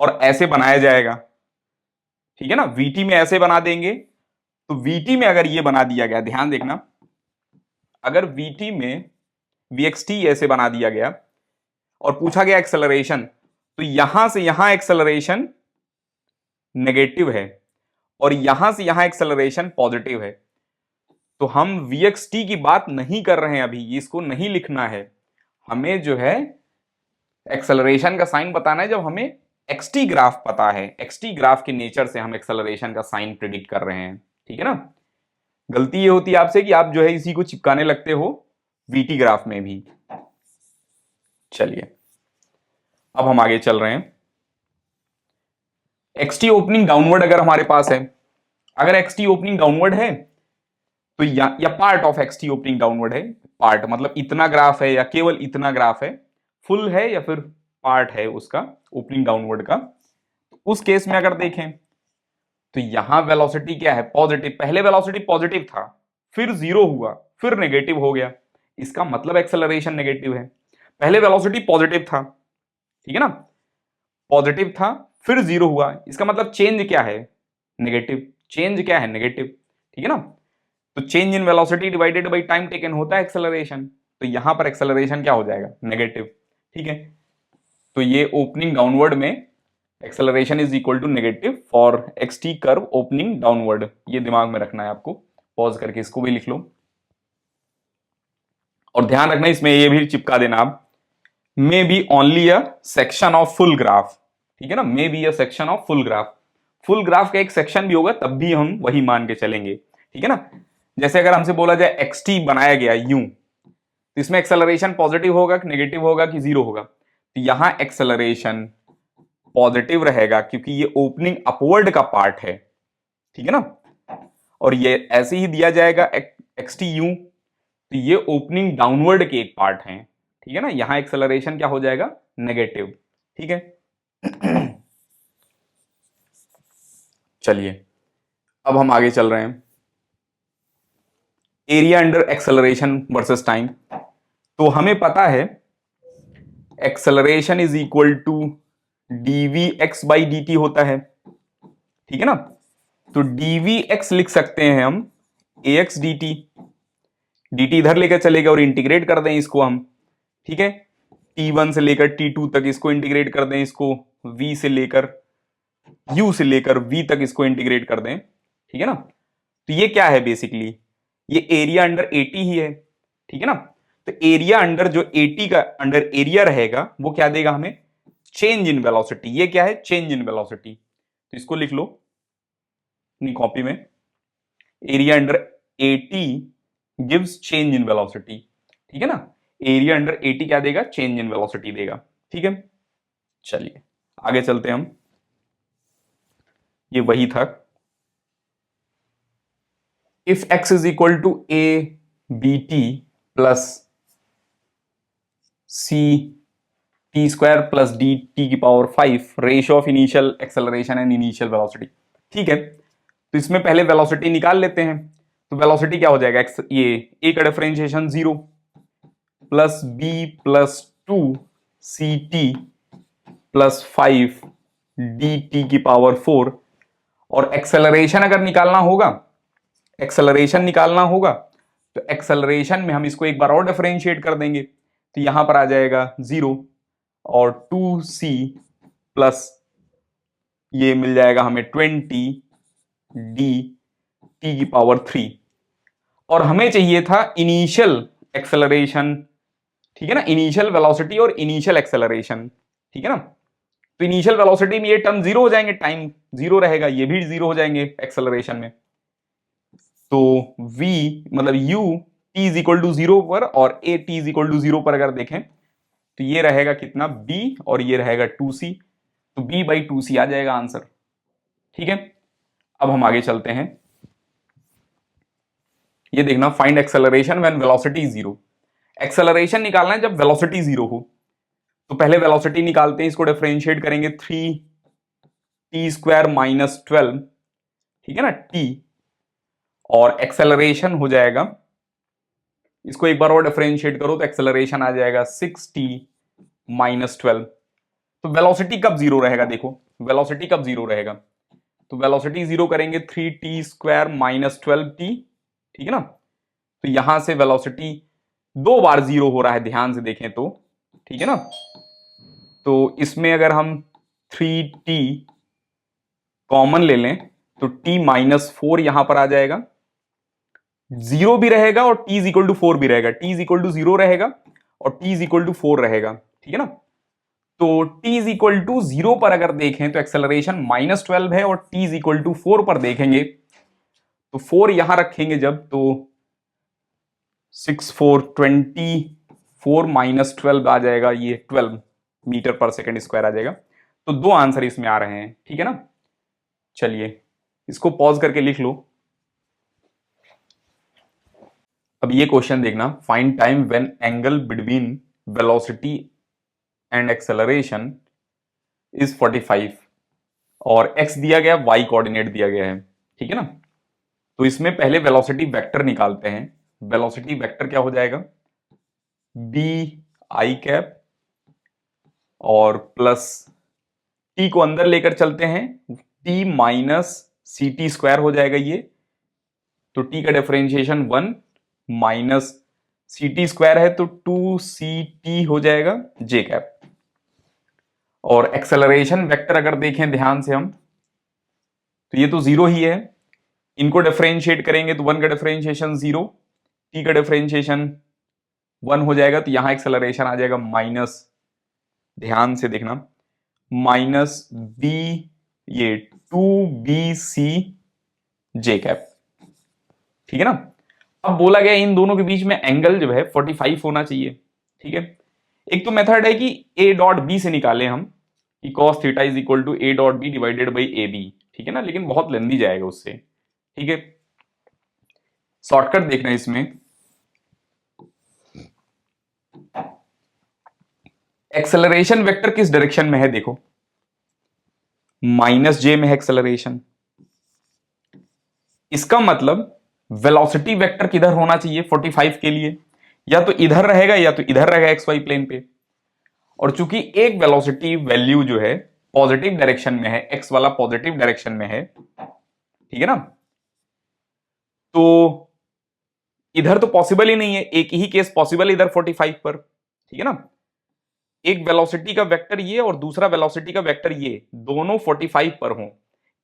S1: और ऐसे बनाया जाएगा, ठीक है ना, VT में ऐसे बना देंगे। तो VT में अगर ये बना दिया गया, ध्यान देखना, अगर VT में VXT ऐसे बना दिया गया और पूछा गया एक्सेलरेशन, तो यहां से यहां एक्सेलरेशन नेगेटिव है और यहां से यहां एक्सेलरेशन पॉजिटिव है, तो हम VXT की बात नहीं कर रहे हैं अभी, इसको नहीं लिखना है। हमें जो है एक्सेलरेशन का साइन बताना है जब हमें एक्सटी ग्राफ पता है, एक्सटी ग्राफ के नेचर से हम एक्सेलरेशन का साइन प्रिडिक्ट कर रहे हैं, ठीक है ना। गलती ये होती है आपसे कि आप जो है इसी को चिपकाने लगते हो VT ग्राफ में भी। चलिए अब हम आगे चल रहे हैं। एक्सटी ओपनिंग डाउनवर्ड अगर हमारे पास है, अगर एक्सटी ओपनिंग डाउनवर्ड है तो या part of x t opening downward है, पार्ट मतलब इतना ग्राफ है या केवल इतना ग्राफ है, फुल है या फिर पार्ट है उसका ओपनिंग डाउनवर्ड का, उस केस में अगर देखें तो यहां वेलोसिटी क्या है, पॉजिटिव, पहले वेलोसिटी पॉजिटिव था, फिर जीरो हुआ, फिर नेगेटिव हो गया, इसका मतलब एक्सेलरेशन नेगेटिव है। पहले वेलोसिटी पॉजिटिव था, ठीक है ना, पॉजिटिव था, फिर जीरो हुआ, इसका मतलब चेंज क्या है, नेगेटिव, चेंज क्या है, नेगेटिव, ठीक है ना। तो change in velocity divided by time taken होता है एक्सेलरेशन, तो यहां पर एक्सेलरेशन क्या हो जाएगा, नेगेटिव, ठीक है। तो ये ओपनिंग डाउनवर्ड में acceleration is equal to negative for x t curve opening downward, ये दिमाग में रखना है आपको। पॉज करके इसको भी लिख लो और ध्यान रखना इसमें ये भी चिपका देना आप, may be only a section of full graph, ठीक है ना, may be a section of full graph, full graph का एक सेक्शन भी होगा तब भी हम वही मान के चलेंगे, ठीक है ना। जैसे अगर हमसे बोला जाए एक्सटी बनाया गया यूं, तो इसमें एक्सेलरेशन पॉजिटिव होगा कि नेगेटिव होगा कि जीरो होगा, तो यहां एक्सेलरेशन पॉजिटिव रहेगा क्योंकि ये ओपनिंग अपवर्ड का पार्ट है, ठीक है ना। और ये ऐसे ही दिया जाएगा एक्सटी यू, तो ये ओपनिंग डाउनवर्ड के एक पार्ट हैं, ठीक है ना, यहां एक्सेलरेशन क्या हो जाएगा, नेगेटिव, ठीक है। चलिए अब हम आगे चल रहे हैं, area under acceleration versus time. तो हमें पता है acceleration is equal to d v x by d t होता है, ठीक है ना। तो डीवी एक्स लिख सकते हैं हम A X D T, D T इधर लेकर चलेगा और इंटीग्रेट कर दें इसको हम, ठीक है। T1 से लेकर T2 तक इसको इंटीग्रेट कर दें, इसको V से लेकर U से लेकर V तक इसको इंटीग्रेट कर दें, ठीक है ना। तो ये क्या है बेसिकली, ये एरिया अंडर एटी ही है, ठीक है ना। तो एरिया अंडर जो एटी का अंडर एरिया रहेगा वो क्या देगा हमें, चेंज इन वेलोसिटी। ये क्या है, चेंज इन वेलोसिटी। तो इसको लिख लो अपनी कॉपी में, area under eighty gives change in velocity, ठीक है ना। एरिया अंडर एटी क्या देगा, चेंज इन वेलोसिटी देगा, ठीक है। चलिए आगे चलते हैं हम, ये वही था। If x is equal to A B T plus C T square plus D T की power 5 ratio of initial acceleration and initial velocity, ठीक है। तो इसमें पहले वेलोसिटी निकाल लेते हैं। तो वेलोसिटी क्या हो जाएगा, ये ए का differentiation 0 plus b plus 2 c t plus 5 d T की पावर 4। और एक्सेलरेशन अगर निकालना होगा, एक्सेलरेशन निकालना होगा तो एक्सेलरेशन में हम इसको एक बार और डिफरेंशिएट कर देंगे। तो यहां पर आ जाएगा 0 और 2c प्लस ये मिल जाएगा हमें 20 डी टी की पावर 3। और हमें चाहिए था इनिशियल एक्सेलरेशन, ठीक है ना, इनिशियल वेलोसिटी और इनिशियल एक्सेलरेशन, ठीक है ना। तो इनिशियल वेलोसिटी में ये टर्म 0 हो जाएंगे, टाइम 0 रहेगा, ये भी 0 हो जाएंगे एक्सेलरेशन में। तो v मतलब u t is equal to 0 पर और a t is equal to 0 पर अगर देखें तो ये रहेगा कितना b और ये रहेगा 2c। तो b बाई 2c आ जाएगा आंसर, ठीक है। अब हम आगे चलते हैं, ये देखना, find acceleration when velocity is 0। Acceleration निकालना है जब वेलोसिटी 0 हो। तो पहले वेलोसिटी निकालते हैं, इसको डिफरेंशिएट करेंगे 3t स्क्वायर माइनस 12, ठीक है ना, t। और एक्सेलरेशन हो जाएगा, इसको एक बार और डिफरेंशिएट करो तो एक्सेलरेशन आ जाएगा 6t माइनस 12। तो वेलोसिटी कब 0 रहेगा, देखो वेलोसिटी कब 0 रहेगा। तो वेलोसिटी 0 करेंगे 3t स्क्वायर माइनस 12t, ठीक है ना। तो यहां से वेलोसिटी 2 बार 0 हो रहा है, ध्यान से देखें तो, ठीक है ना। तो इसमें अगर हम 3t कॉमन ले लें तो t माइनस 4 यहां पर आ जाएगा, 0 भी रहेगा और t इज इक्वल टू 4 भी रहेगा, t इज इक्वल टू 0 रहेगा और t इज इक्वल टू 4 रहेगा, ठीक है ना। तो t इज इक्वल टू 0 पर अगर देखें तो एक्सेलरेशन माइनस 12 है और t इज इक्वल टू 4 पर देखेंगे तो 4 यहां रखेंगे जब, तो 6 4 24 माइनस 12 आ जाएगा, ये 12 मीटर पर सेकेंड स्क्वायर आ जाएगा। तो 2 आंसर इसमें आ रहे हैं, ठीक है ना। चलिए इसको पॉज करके लिख लो। अब ये क्वेश्चन देखना, find time when angle between velocity and acceleration is 45 और x दिया गया, y कोऑर्डिनेट दिया गया है, ठीक है ना। तो इसमें पहले वेलोसिटी वेक्टर निकालते हैं। वेलोसिटी वेक्टर क्या हो जाएगा, बी आई कैप और प्लस t को अंदर लेकर चलते हैं, t minus c T square हो जाएगा ये। तो t का differentiation 1 minus c T square है तो 2ct हो जाएगा j कैप। और एक्सेलरेशन वेक्टर अगर देखें ध्यान से हम, तो ये तो 0 ही है, इनको डिफरेंशिएट करेंगे तो 1 का डिफरेंशिएशन 0, t का डिफरेंशिएशन 1 हो जाएगा। तो यहां एक्सेलरेशन आ जाएगा माइनस, ध्यान से देखना, माइनस b, ये 2bc j कैप, ठीक है ना। अब बोला गया इन दोनों के बीच में एंगल जो है 45 होना चाहिए, ठीक है। एक तो मेथड है कि a डॉट बी से निकालें हम कि cos theta is equal to a dot b divided by a b, ठीक है ना, लेकिन बहुत लेंदी जाएगा उससे, ठीक है। शॉर्टकट देखना इसमें, एक्सेलरेशन वेक्टर किस डायरेक्शन में है, देखो माइनस जे में है एक्सेलरेशन, इसका मतलब वेलोसिटी वेक्टर किधर होना चाहिए 45 के लिए, या तो इधर रहेगा या तो इधर रहेगा एक्स वाई प्लेन पे। और चूंकि एक वेलोसिटी वैल्यू जो है पॉजिटिव डायरेक्शन में है, एक्स वाला पॉजिटिव डायरेक्शन में है, ठीक है ना, तो इधर तो पॉसिबल ही नहीं है, एक ही केस पॉसिबल है इधर 45 पर, ठीक है ना। एक वेलोसिटी का वेक्टर ये और दूसरा वेलोसिटी का वेक्टर ये, दोनों 45 पर हो,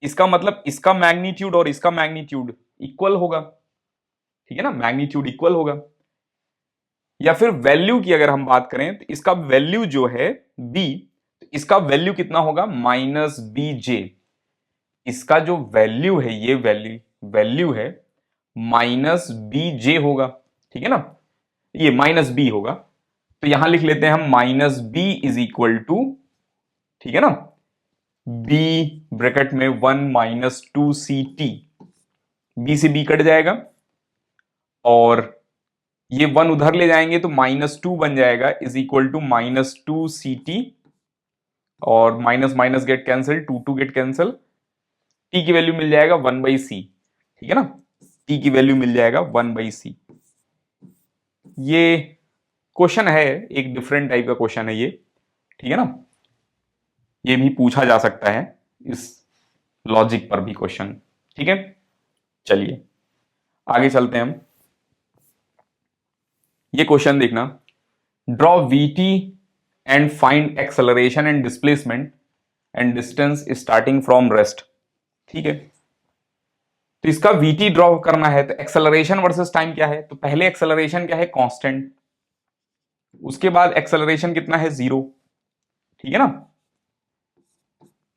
S1: इसका मतलब इसका मैग्नीट्यूड और इसका मैग्नीट्यूड इक्वल होगा, ठीक है ना, मैग्नीट्यूड इक्वल होगा। या फिर वैल्यू की अगर हम बात करें तो इसका वैल्यू जो है b, तो इसका वैल्यू कितना होगा माइनस बी जे। इसका जो वैल्यू है, ये वैल्यू है माइनस बी जे होगा, ठीक है ना, ये माइनस बी होगा। तो यहां लिख लेते हैं हम minus b is equal to, ठीक है ना, b ब्रैकेट में 1 माइनस 2ct, b से b कट जाएगा और ये 1 उधर ले जाएंगे तो -2 बन जाएगा इज इक्वल टू -2ct, और minus minus get cancel, 2 get cancel, t की वैल्यू मिल जाएगा 1/c, ठीक है ना, t की वैल्यू मिल जाएगा 1/c। ये क्वेश्चन है, एक डिफरेंट टाइप का क्वेश्चन है ये, ठीक है ना, ये भी पूछा जा सकता है इस लॉजिक पर भी क्वेश्चन, ठीक है। चलिए आगे चलते हैं हम। ये क्वेश्चन देखना, draw VT and find acceleration and displacement and distance starting from rest, ठीक है। तो इसका वीटी ड्रॉ करना है, तो एक्सेलरेशन वर्सेस टाइम क्या है, तो पहले एक्सेलरेशन क्या है कांस्टेंट, उसके बाद एक्सेलरेशन कितना है 0, ठीक है ना।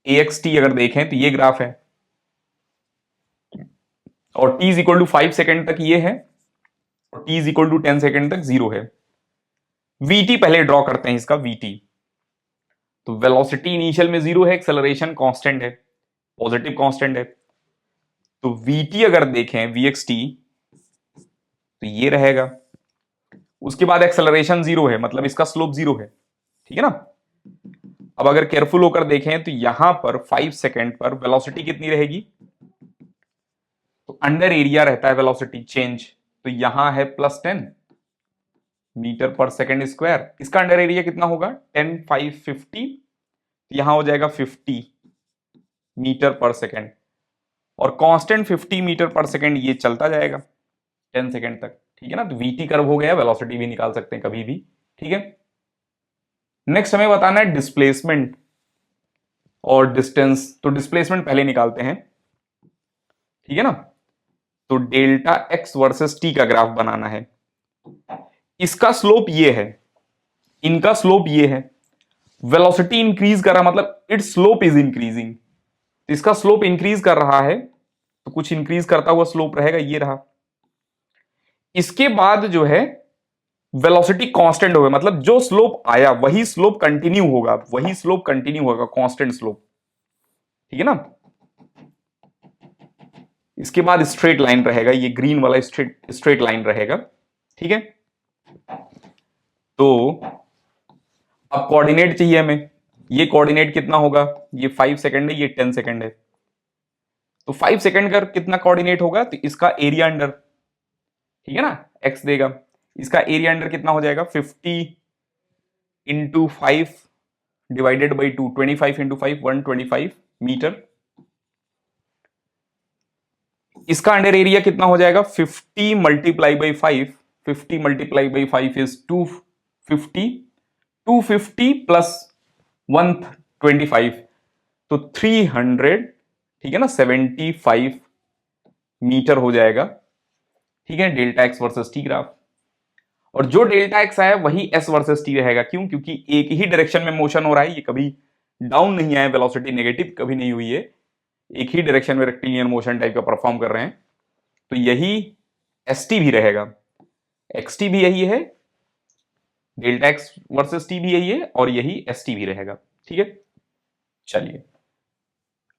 S1: AXT अगर देखें तो ये ग्राफ है और t is equal to 5 second तक ये है और t is equal to 10 second तक 0 है। VT पहले ड्रॉ करते हैं इसका VT, तो वेलोसिटी इनिशियल में 0 है, एक्सेलरेशन कांस्टेंट है, पॉजिटिव कांस्टेंट है, तो VT अगर देखें VXT तो ये रहेगा। उसके बाद एक्सेलरेशन 0 है, मतलब इसका स्लोप 0 है, ठीक है ना। अब अगर केयरफुल होकर देखें तो यहां पर 5 सेकेंड पर वेलोसिटी कितनी रहेगी, तो अंडर एरिया रहता है वेलोसिटी चेंज, तो यहां है +10 मीटर पर सेकेंड स्क्वायर, इसका अंडर एरिया कितना होगा 10 5 50, यहां हो जाएगा 50 मीटर पर सेकेंड, और कांस्टेंट 50 मीटर पर सेकेंड ये चलता जाएगा 10 सेकेंड तक, ठीक है ना। तो VT कर्व हो गया, वेलोसिटी भी निकाल सकते हैं कभी भी, ठीक है। नेक्स्ट हमें बताना है डिस्प्लेसमेंट और डिस्टेंस, तो डिस्प्लेसमेंट पहले निकालते हैं, ठीक है ना। तो डेल्टा x वर्सेस t का ग्राफ बनाना है, इसका स्लोप ये है, इनका स्लोप ये है, वेलोसिटी इंक्रीज कर रहा मतलब इट्स स्लोप इज इंक्रीजिंग, तो इसका स्लोप इंक्रीज कर रहा है, तो कुछ इंक्रीज करता हुआ स्लोप रहेगा, ये रहा। इसके बाद जो है वेलोसिटी कांस्टेंट होगा, मतलब जो स्लोप आया वही स्लोप कंटिन्यू होगा, वही स्लोप कंटिन्यू होगा, कांस्टेंट स्लोप, ठीक है ना। इसके बाद स्ट्रेट लाइन रहेगा, ये ग्रीन वाला स्ट्रेट लाइन रहेगा, ठीक है। तो अब कोऑर्डिनेट चाहिए हमें, ये कोऑर्डिनेट कितना होगा, ये 5 सेकंड है, ये 10 सेकंड है, तो 5 सेकंड का कितना कोऑर्डिनेट होगा, तो इसका एरिया अंडर, ठीक है ना, x देगा, इसका एरिया अंडर कितना हो जाएगा 50 into 5 divided by 2, 25 into 5 125 metre. इसका अंडर एरिया कितना हो जाएगा 50 multiply by 5, 50 multiply by 5 is 250, 250 plus 125, तो 300, ठीक है ना, 75 मीटर हो जाएगा, ठीक है, delta x versus T graph. और जो डेल्टा एक्स आया वही एस वर्सेस टी रहेगा, क्यों, क्योंकि एक ही डायरेक्शन में मोशन हो रहा है, ये कभी डाउन नहीं आया, वेलोसिटी नेगेटिव कभी नहीं हुई है, एक ही डायरेक्शन में रेक्टिलिनियर मोशन टाइप का परफॉर्म कर रहे हैं, तो यही एस टी भी रहेगा, एक्स टी भी यही है, डेल्टा एक्स वर्सेस टी भी यही है, और यही एस टी भी रहेगा, ठीक है। चलिए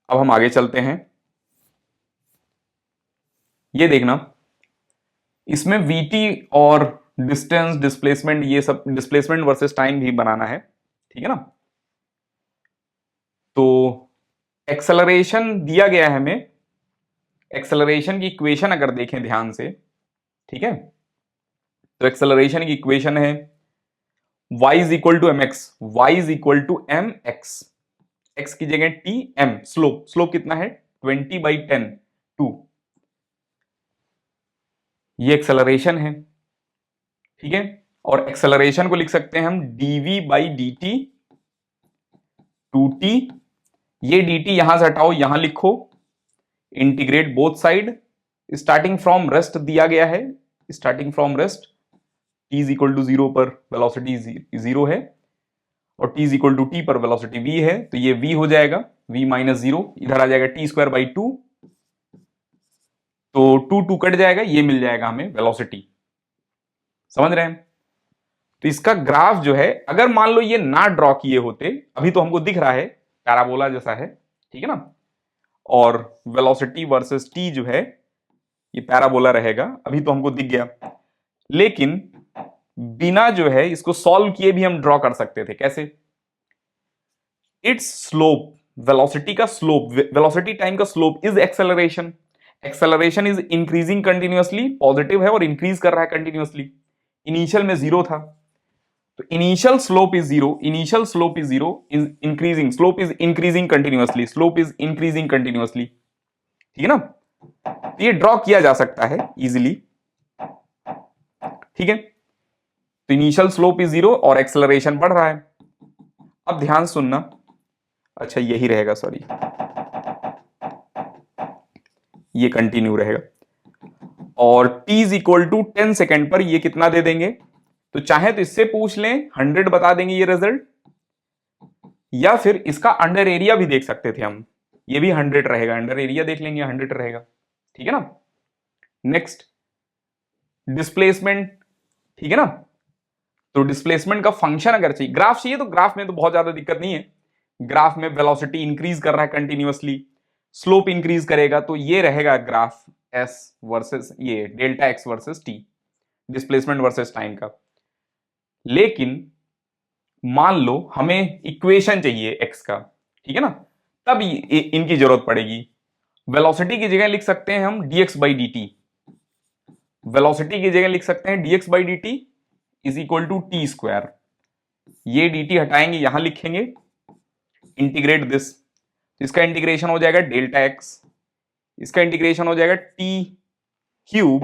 S1: अब हम आगे चलते हैं, ये देखना, इसमें वीटी और डिस्टेंस, डिस्प्लेसमेंट, ये सब डिस्प्लेसमेंट वर्सेस टाइम भी बनाना है, ठीक है ना। तो एक्सेलरेशन दिया गया है हमें एक्सेलरेशन की इक्वेशन अगर देखें ध्यान से, ठीक है, तो एक्सेलरेशन की इक्वेशन है y is equal to m x, y is equal to m x, x की जगह टी एम, स्लोप, स्लोप कितना है 20/10 2, ये एक्सेलरेशन है, ठीक है। और एक्सेलरेशन को लिख सकते हैं हम dv/dt 2t, ये dt यहां से हटाओ, यहां लिखो, integrate both side, starting from rest दिया गया है, starting from rest t is equal to 0 पर वेलोसिटी 0 है और t is equal to t पर वेलोसिटी v है, तो ये v हो जाएगा v माइनस 0, इधर आ जाएगा t²/2, तो 2 कट जाएगा, ये मिल जाएगा हमें वेलोसिटी, समझ रहे हैं। तो इसका ग्राफ जो है, अगर मान लो ये ना ड्रॉ किए होते, अभी तो हमको दिख रहा है पैराबोला जैसा है, ठीक है ना, और वेलोसिटी वर्सेस t जो है ये पैराबोला रहेगा, अभी तो हमको दिख गया, लेकिन बिना जो है इसको सॉल्व किए भी हम ड्रॉ कर सकते थे, कैसे, इट्स स्लोप, वेलोसिटी का स्लोप, वेलोसिटी टाइम का slope is acceleration, acceleration is increasing continuously, positive है और इंक्रीज कर रहा है कंटिन्यूअसली, इनिशियल में 0 था, तो initial slope is 0, initial slope is 0, is increasing, slope is increasing continuously, slope is increasing continuously, ठीक है ना, तो ये ड्रॉ किया जा सकता है इजीली, ठीक है। तो इनिशियल स्लोप इज 0 और एक्सेलरेशन बढ़ रहा है। अब ध्यान सुनना, अच्छा यही रहेगा, सॉरी ये कंटिन्यू रहेगा, और t is equal to 10 second पर ये कितना दे देंगे, तो चाहे तो इससे पूछ लें 100 बता देंगे ये रिजल्ट, या फिर इसका अंडर एरिया भी देख सकते थे हम, ये भी 100 रहेगा, अंडर एरिया देख लेंगे 100 रहेगा, ठीक है ना। नेक्स्ट डिस्प्लेसमेंट, ठीक है ना, तो डिस्प्लेसमेंट का फंक्शन अगर चाहिए, ग्राफ चाहिए, तो ग्राफ में तो बहुत ज्यादा दिक्कत नहीं है, ग्राफ में वेलोसिटी इंक्रीज कर रहा है कंटिन्यूअसली, स्लोप इंक्रीज करेगा, तो ये रहेगा ग्राफ s वर्सेस ये delta x versus t, displacement versus time का। लेकिन मान लो हमें इक्वेशन चाहिए x का, ठीक है ना, तब इनकी जरूरत पड़ेगी, वेलोसिटी की जगह लिख सकते हैं हम dx/dt, वेलोसिटी की जगह लिख सकते हैं dx/dt is equal to t², ये dt हटाएंगे, यहां लिखेंगे इंटीग्रेट दिस, इसका इंटीग्रेशन हो जाएगा डेल्टा x, इसका इंटीग्रेशन हो जाएगा t³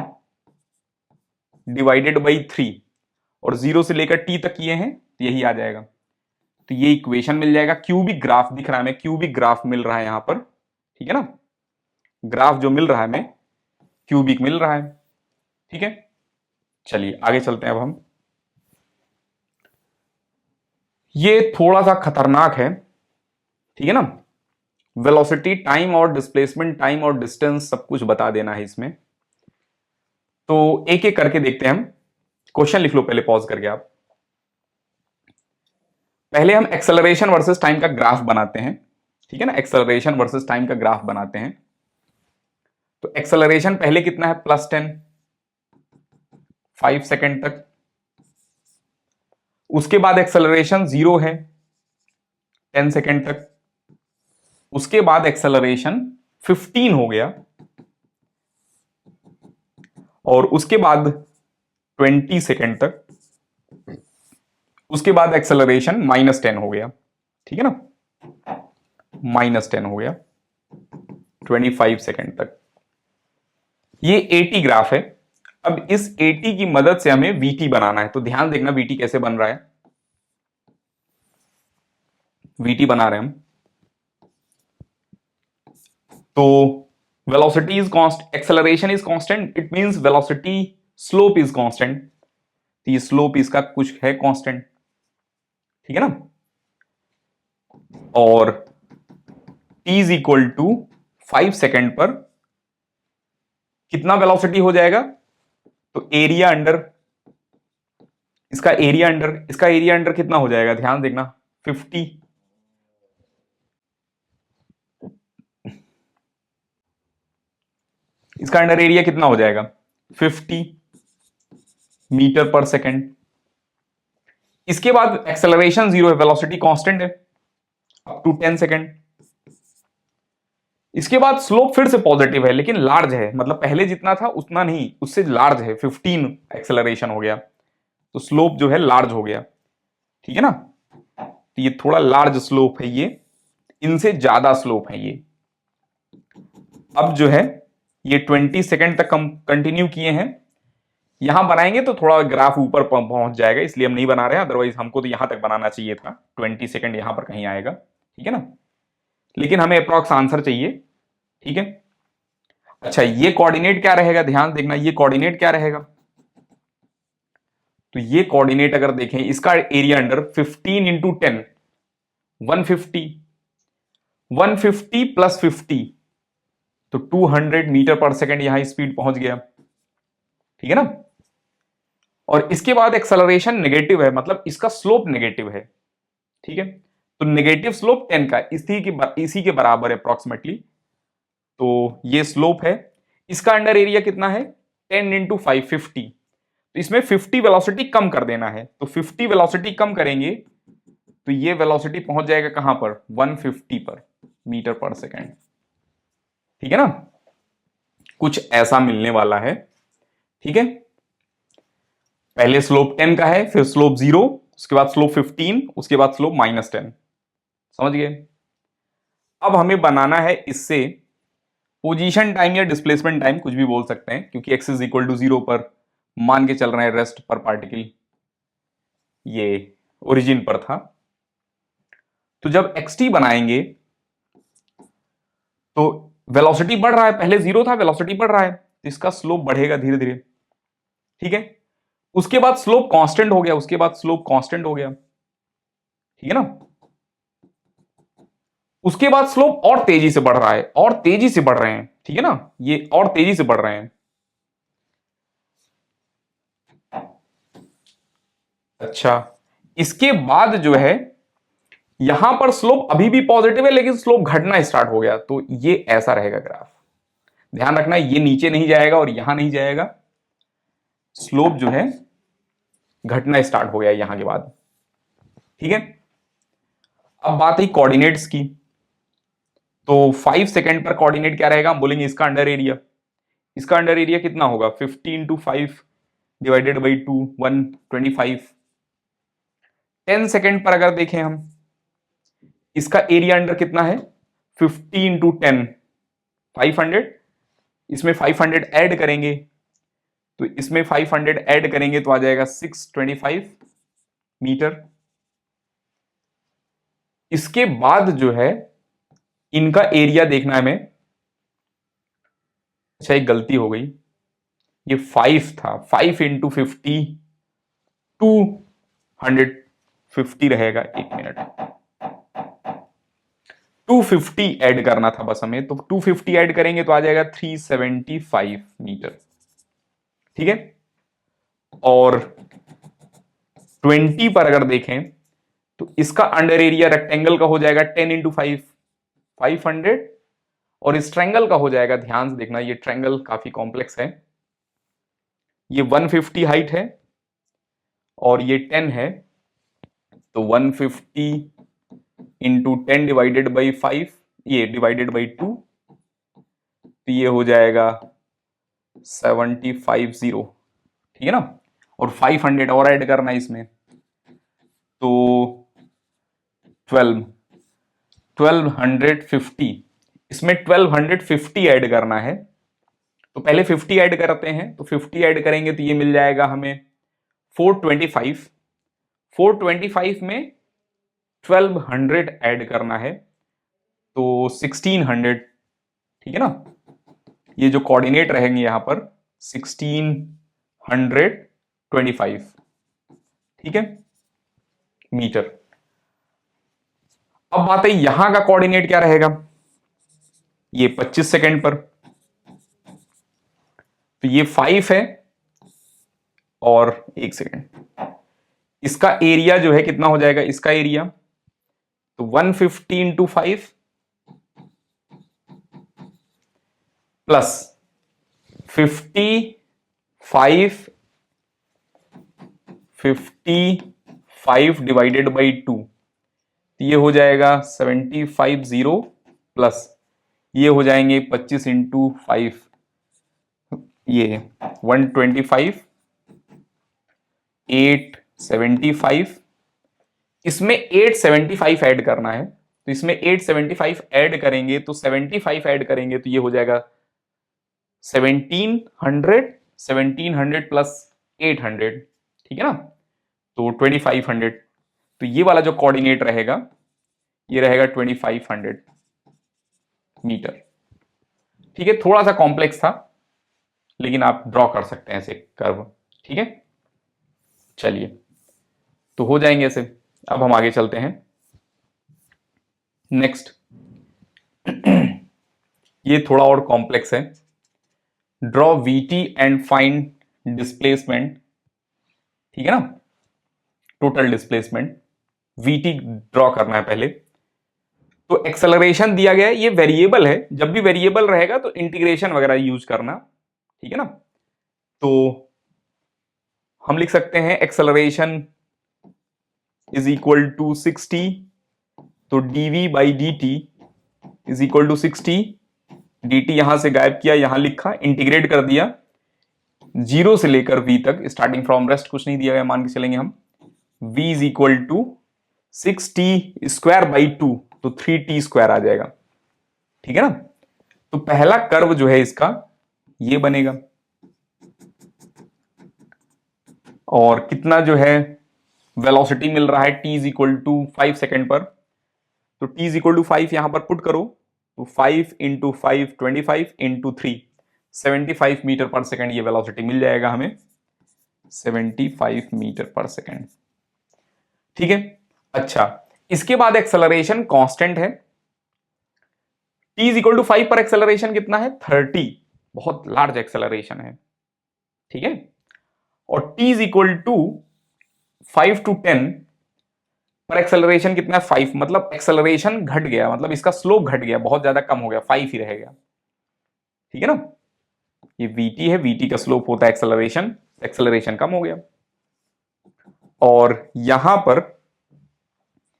S1: डिवाइडेड बाई 3, और 0 से लेकर t तक किए हैं, तो यही आ जाएगा, तो ये इक्वेशन मिल जाएगा, क्यूबिक ग्राफ दिख रहा है हमें, क्यूबिक ग्राफ मिल रहा है यहां पर, ठीक है ना, ग्राफ जो मिल रहा है हमें क्यूबिक मिल रहा है, ठीक है। चलिए आगे चलते हैं अब हम, ये थोड़ा सा खतरनाक है, ठीक है ना, वेलोसिटी टाइम और डिस्प्लेसमेंट टाइम और डिस्टेंस सब कुछ बता देना है इसमें, तो एक एक करके देखते हैं हम, क्वेश्चन लिख लो पहले पॉज करके आप, पहले हम एक्सेलरेशन वर्सेस टाइम का ग्राफ बनाते हैं, ठीक है ना, एक्सेलरेशन वर्सेस टाइम का ग्राफ बनाते हैं, तो एक्सेलरेशन पहले कितना है +10, 5 सेकेंड तक, उसके बाद एक्सेलरेशन 0 है 10 सेकेंड तक, उसके बाद एक्सेलरेशन 15 हो गया, और उसके बाद 20 सेकेंड तक, उसके बाद एक्सेलरेशन -10 हो गया, ठीक है ना, -10 हो गया 25 सेकेंड तक, ये AT ग्राफ है। अब इस AT की मदद से हमें VT बनाना है, तो ध्यान देखना VT कैसे बन रहा है, VT बना रहे हैं हम, तो velocity is constant, acceleration is constant, it means velocity slope is constant, तो ये स्लोप इसका कुछ है कांस्टेंट, ठीक है ना, और t is equal to 5 second पर कितना वेलोसिटी हो जाएगा, तो एरिया अंडर, इसका एरिया अंडर कितना हो जाएगा, ध्यान देखना 50, इसका अंडर एरिया कितना हो जाएगा 50 मीटर पर सेकेंड, इसके बाद एक्सेलरेशन 0 है, वेलोसिटी कांस्टेंट है अप टू 10 सेकेंड, इसके बाद स्लोप फिर से पॉजिटिव है लेकिन लार्ज है, मतलब पहले जितना था उतना नहीं, उससे लार्ज है, 15 एक्सेलरेशन हो गया, तो स्लोप जो है लार्ज हो गया, ठीक है ना। तो ये थोड़ा लार्ज स्लोप है, ये इनसे ज्यादा स्लोप है ये। अब जो है ये 20 सेकेंड तक हम कंटिन्यू किए हैं। यहां बनाएंगे तो थोड़ा ग्राफ ऊपर पहुंच जाएगा, इसलिए हम नहीं बना रहे हैं, अदरवाइज हमको तो यहां तक बनाना चाहिए था, 20 सेकेंड यहां पर कहीं आएगा, ठीक है ना। लेकिन हमें अप्रॉक्स आंसर चाहिए, ठीक है। अच्छा, ये कोऑर्डिनेट क्या रहेगा, ध्यान देखना, ये कोऑर्डिनेट क्या रहेगा। तो ये कोऑर्डिनेट अगर देखें, इसका एरिया अंडर 15 इंटू 10, 150, 150 प्लस 50, तो 200 मीटर पर सेकेंड यहां स्पीड पहुंच गया, ठीक है ना। और इसके बाद एक्सेलरेशन नेगेटिव है, मतलब इसका स्लोप नेगेटिव है, ठीक है। तो नेगेटिव स्लोप 10 का इसी के बराबर है अप्रोक्सीमेटली। तो ये स्लोप है, इसका अंडर एरिया कितना है, 10 इंटू 5, 50। तो इसमें 50 वेलोसिटी कम कर देना है, तो 50 वेलोसिटी कम करेंगे तो ये वेलोसिटी पहुंच जाएगा कहां पर, 150 पर मीटर पर सेकेंड, ठीक है ना। कुछ ऐसा मिलने वाला है, ठीक है। पहले स्लोप 10 का है, फिर स्लोप 0, उसके बाद स्लोप 15, उसके बाद स्लोप -10, समझ गए। अब हमें बनाना है इससे पोजीशन टाइम या डिस्प्लेसमेंट टाइम, कुछ भी बोल सकते हैं, क्योंकि x इज इक्वल टू 0 पर मान के चल रहे हैं रेस्ट पर पार्टिकल, ये ओरिजिन पर था। तो जब xt बनाएंगे तो वेलोसिटी बढ़ रहा है, पहले 0 था, वेलोसिटी बढ़ रहा है, तो इसका स्लोप बढ़ेगा धीरे धीरे, ठीक है। उसके बाद स्लोप कांस्टेंट हो गया, उसके बाद स्लोप कांस्टेंट हो गया, ठीक है ना। उसके बाद स्लोप और तेजी से बढ़ रहा है, और तेजी से बढ़ रहे हैं, ठीक है ना, ये और तेजी से बढ़ रहे हैं। अच्छा, इसके बाद जो है यहां पर स्लोप अभी भी पॉजिटिव है लेकिन स्लोप घटना स्टार्ट हो गया, तो ये ऐसा रहेगा ग्राफ। ध्यान रखना, ये नीचे नहीं जाएगा और यहां नहीं जाएगा, स्लोप जो है घटना स्टार्ट हो गया यहां के बाद, ठीक है। अब बात है कोऑर्डिनेट्स की, तो 5 सेकेंड पर कोऑर्डिनेट क्या रहेगा, हम बोलेंगे इसका अंडर एरिया, इसका अंडर एरिया कितना होगा, 50 इंटू 5 डिवाइडेड बाई 2, 125। 10 सेकेंड पर अगर देखें हम, इसका एरिया अंडर कितना है, 50 इंटू 10, 500, इसमें 500 ऐड करेंगे, तो इसमें 500 ऐड करेंगे तो आ जाएगा 625 मीटर। इसके बाद जो है इनका एरिया देखना है हमें। अच्छा, एक गलती हो गई, ये 5 था, 5 इंटू 50, 250 रहेगा, एक मिनट, 250 ऐड करना था बस हमें, तो 250 ऐड करेंगे तो आ जाएगा 375 मीटर, ठीक है। और 20 पर अगर देखें तो इसका अंडर एरिया रेक्टेंगल का हो जाएगा 10 इंटू 5, 500, और इस ट्रायंगल का हो जाएगा, ध्यान से देखना, ये ट्रायंगल काफी कॉम्प्लेक्स है, ये 150 हाइट है और ये 10 है, तो 150 इंटू 10 डिवाइडेड बाई 5, ये डिवाइडेड बाई 2, तो ये हो जाएगा 750, ठीक है ना। और 500 और ऐड करना है इसमें, तो 1250, इसमें 1250 ऐड करना है, तो पहले 50 ऐड करते हैं, तो 50 ऐड करेंगे तो ये मिल जाएगा हमें 425, 425 में 1200 ऐड करना है, तो 1600, ठीक है ना। ये जो कोऑर्डिनेट रहेंगे यहां पर 1625, ठीक है, मीटर। अब बात है यहां का कोऑर्डिनेट क्या रहेगा, ये 25 सेकेंड पर, तो ये 5 है और 1 सेकेंड, इसका एरिया जो है कितना हो जाएगा, इसका एरिया तो 150 इंटू 5 प्लस 55, 55 डिवाइडेड बाई 2, तो ये हो जाएगा 750 प्लस ये हो जाएंगे 25 इंटू 5, ये 125, 875, इसमें 875 ऐड करना है, तो इसमें 875 ऐड करेंगे तो 75 ऐड करेंगे तो ये हो जाएगा 1700, 1700 प्लस 800, ठीक है ना, तो 2500। तो ये वाला जो कोऑर्डिनेट रहेगा ये रहेगा 2500 मीटर। ठीक है, थोड़ा सा कॉम्प्लेक्स था लेकिन आप ड्रॉ कर सकते हैं ऐसे कर्व। ठीक है, चलिए तो हो जाएंगे ऐसे। अब हम आगे चलते हैं नेक्स्ट। ये थोड़ा और कॉम्प्लेक्स है। Draw VT and find displacement, ठीक है ना, टोटल डिस्प्लेसमेंट वीटी ड्रॉ करना है पहले। तो एक्सेलरेशन दिया गया है, ये वेरिएबल है, जब भी वेरिएबल रहेगा तो इंटीग्रेशन वगैरह यूज करना, ठीक है ना। तो हम लिख सकते हैं एक्सेलरेशन इज इक्वल टू 60, तो dv by dt is equal to 60, dt यहां से गायब किया, यहां लिखा, इंटीग्रेट कर दिया 0 से लेकर v तक, स्टार्टिंग फ्रॉम रेस्ट कुछ नहीं दिया गया, मान के चलेंगे हम। v is equal to 6t square by 2, तो 3t स्क्वायर आ जाएगा, ठीक है ना। तो पहला कर्व जो है इसका ये बनेगा, और कितना जो है वेलोसिटी मिल रहा है, t is equal to 5 second पर, तो t इज इक्वल टू 5 यहां पर पुट करो, तो 5 into 5 25 into 3 75 metre per second ये वेलोसिटी मिल जाएगा हमें, 75 मीटर पर सेकेंड। ठीक है, अच्छा इसके बाद एक्सेलरेशन कांस्टेंट है, t इज इक्वल टू 5 पर एक्सेलरेशन कितना है 30, बहुत लार्ज एक्सेलरेशन है, ठीक है। और t is equal to 5 to 10 पर एक्सेलरेशन कितना है 5, मतलब एक्सेलरेशन घट गया, मतलब इसका स्लोप घट गया, बहुत ज्यादा कम हो गया, 5 ही रहेगा, ठीक है ना। ये vt है, vt का स्लोप होता है एक्सेलरेशन, एक्सेलरेशन कम हो गया। और यहां पर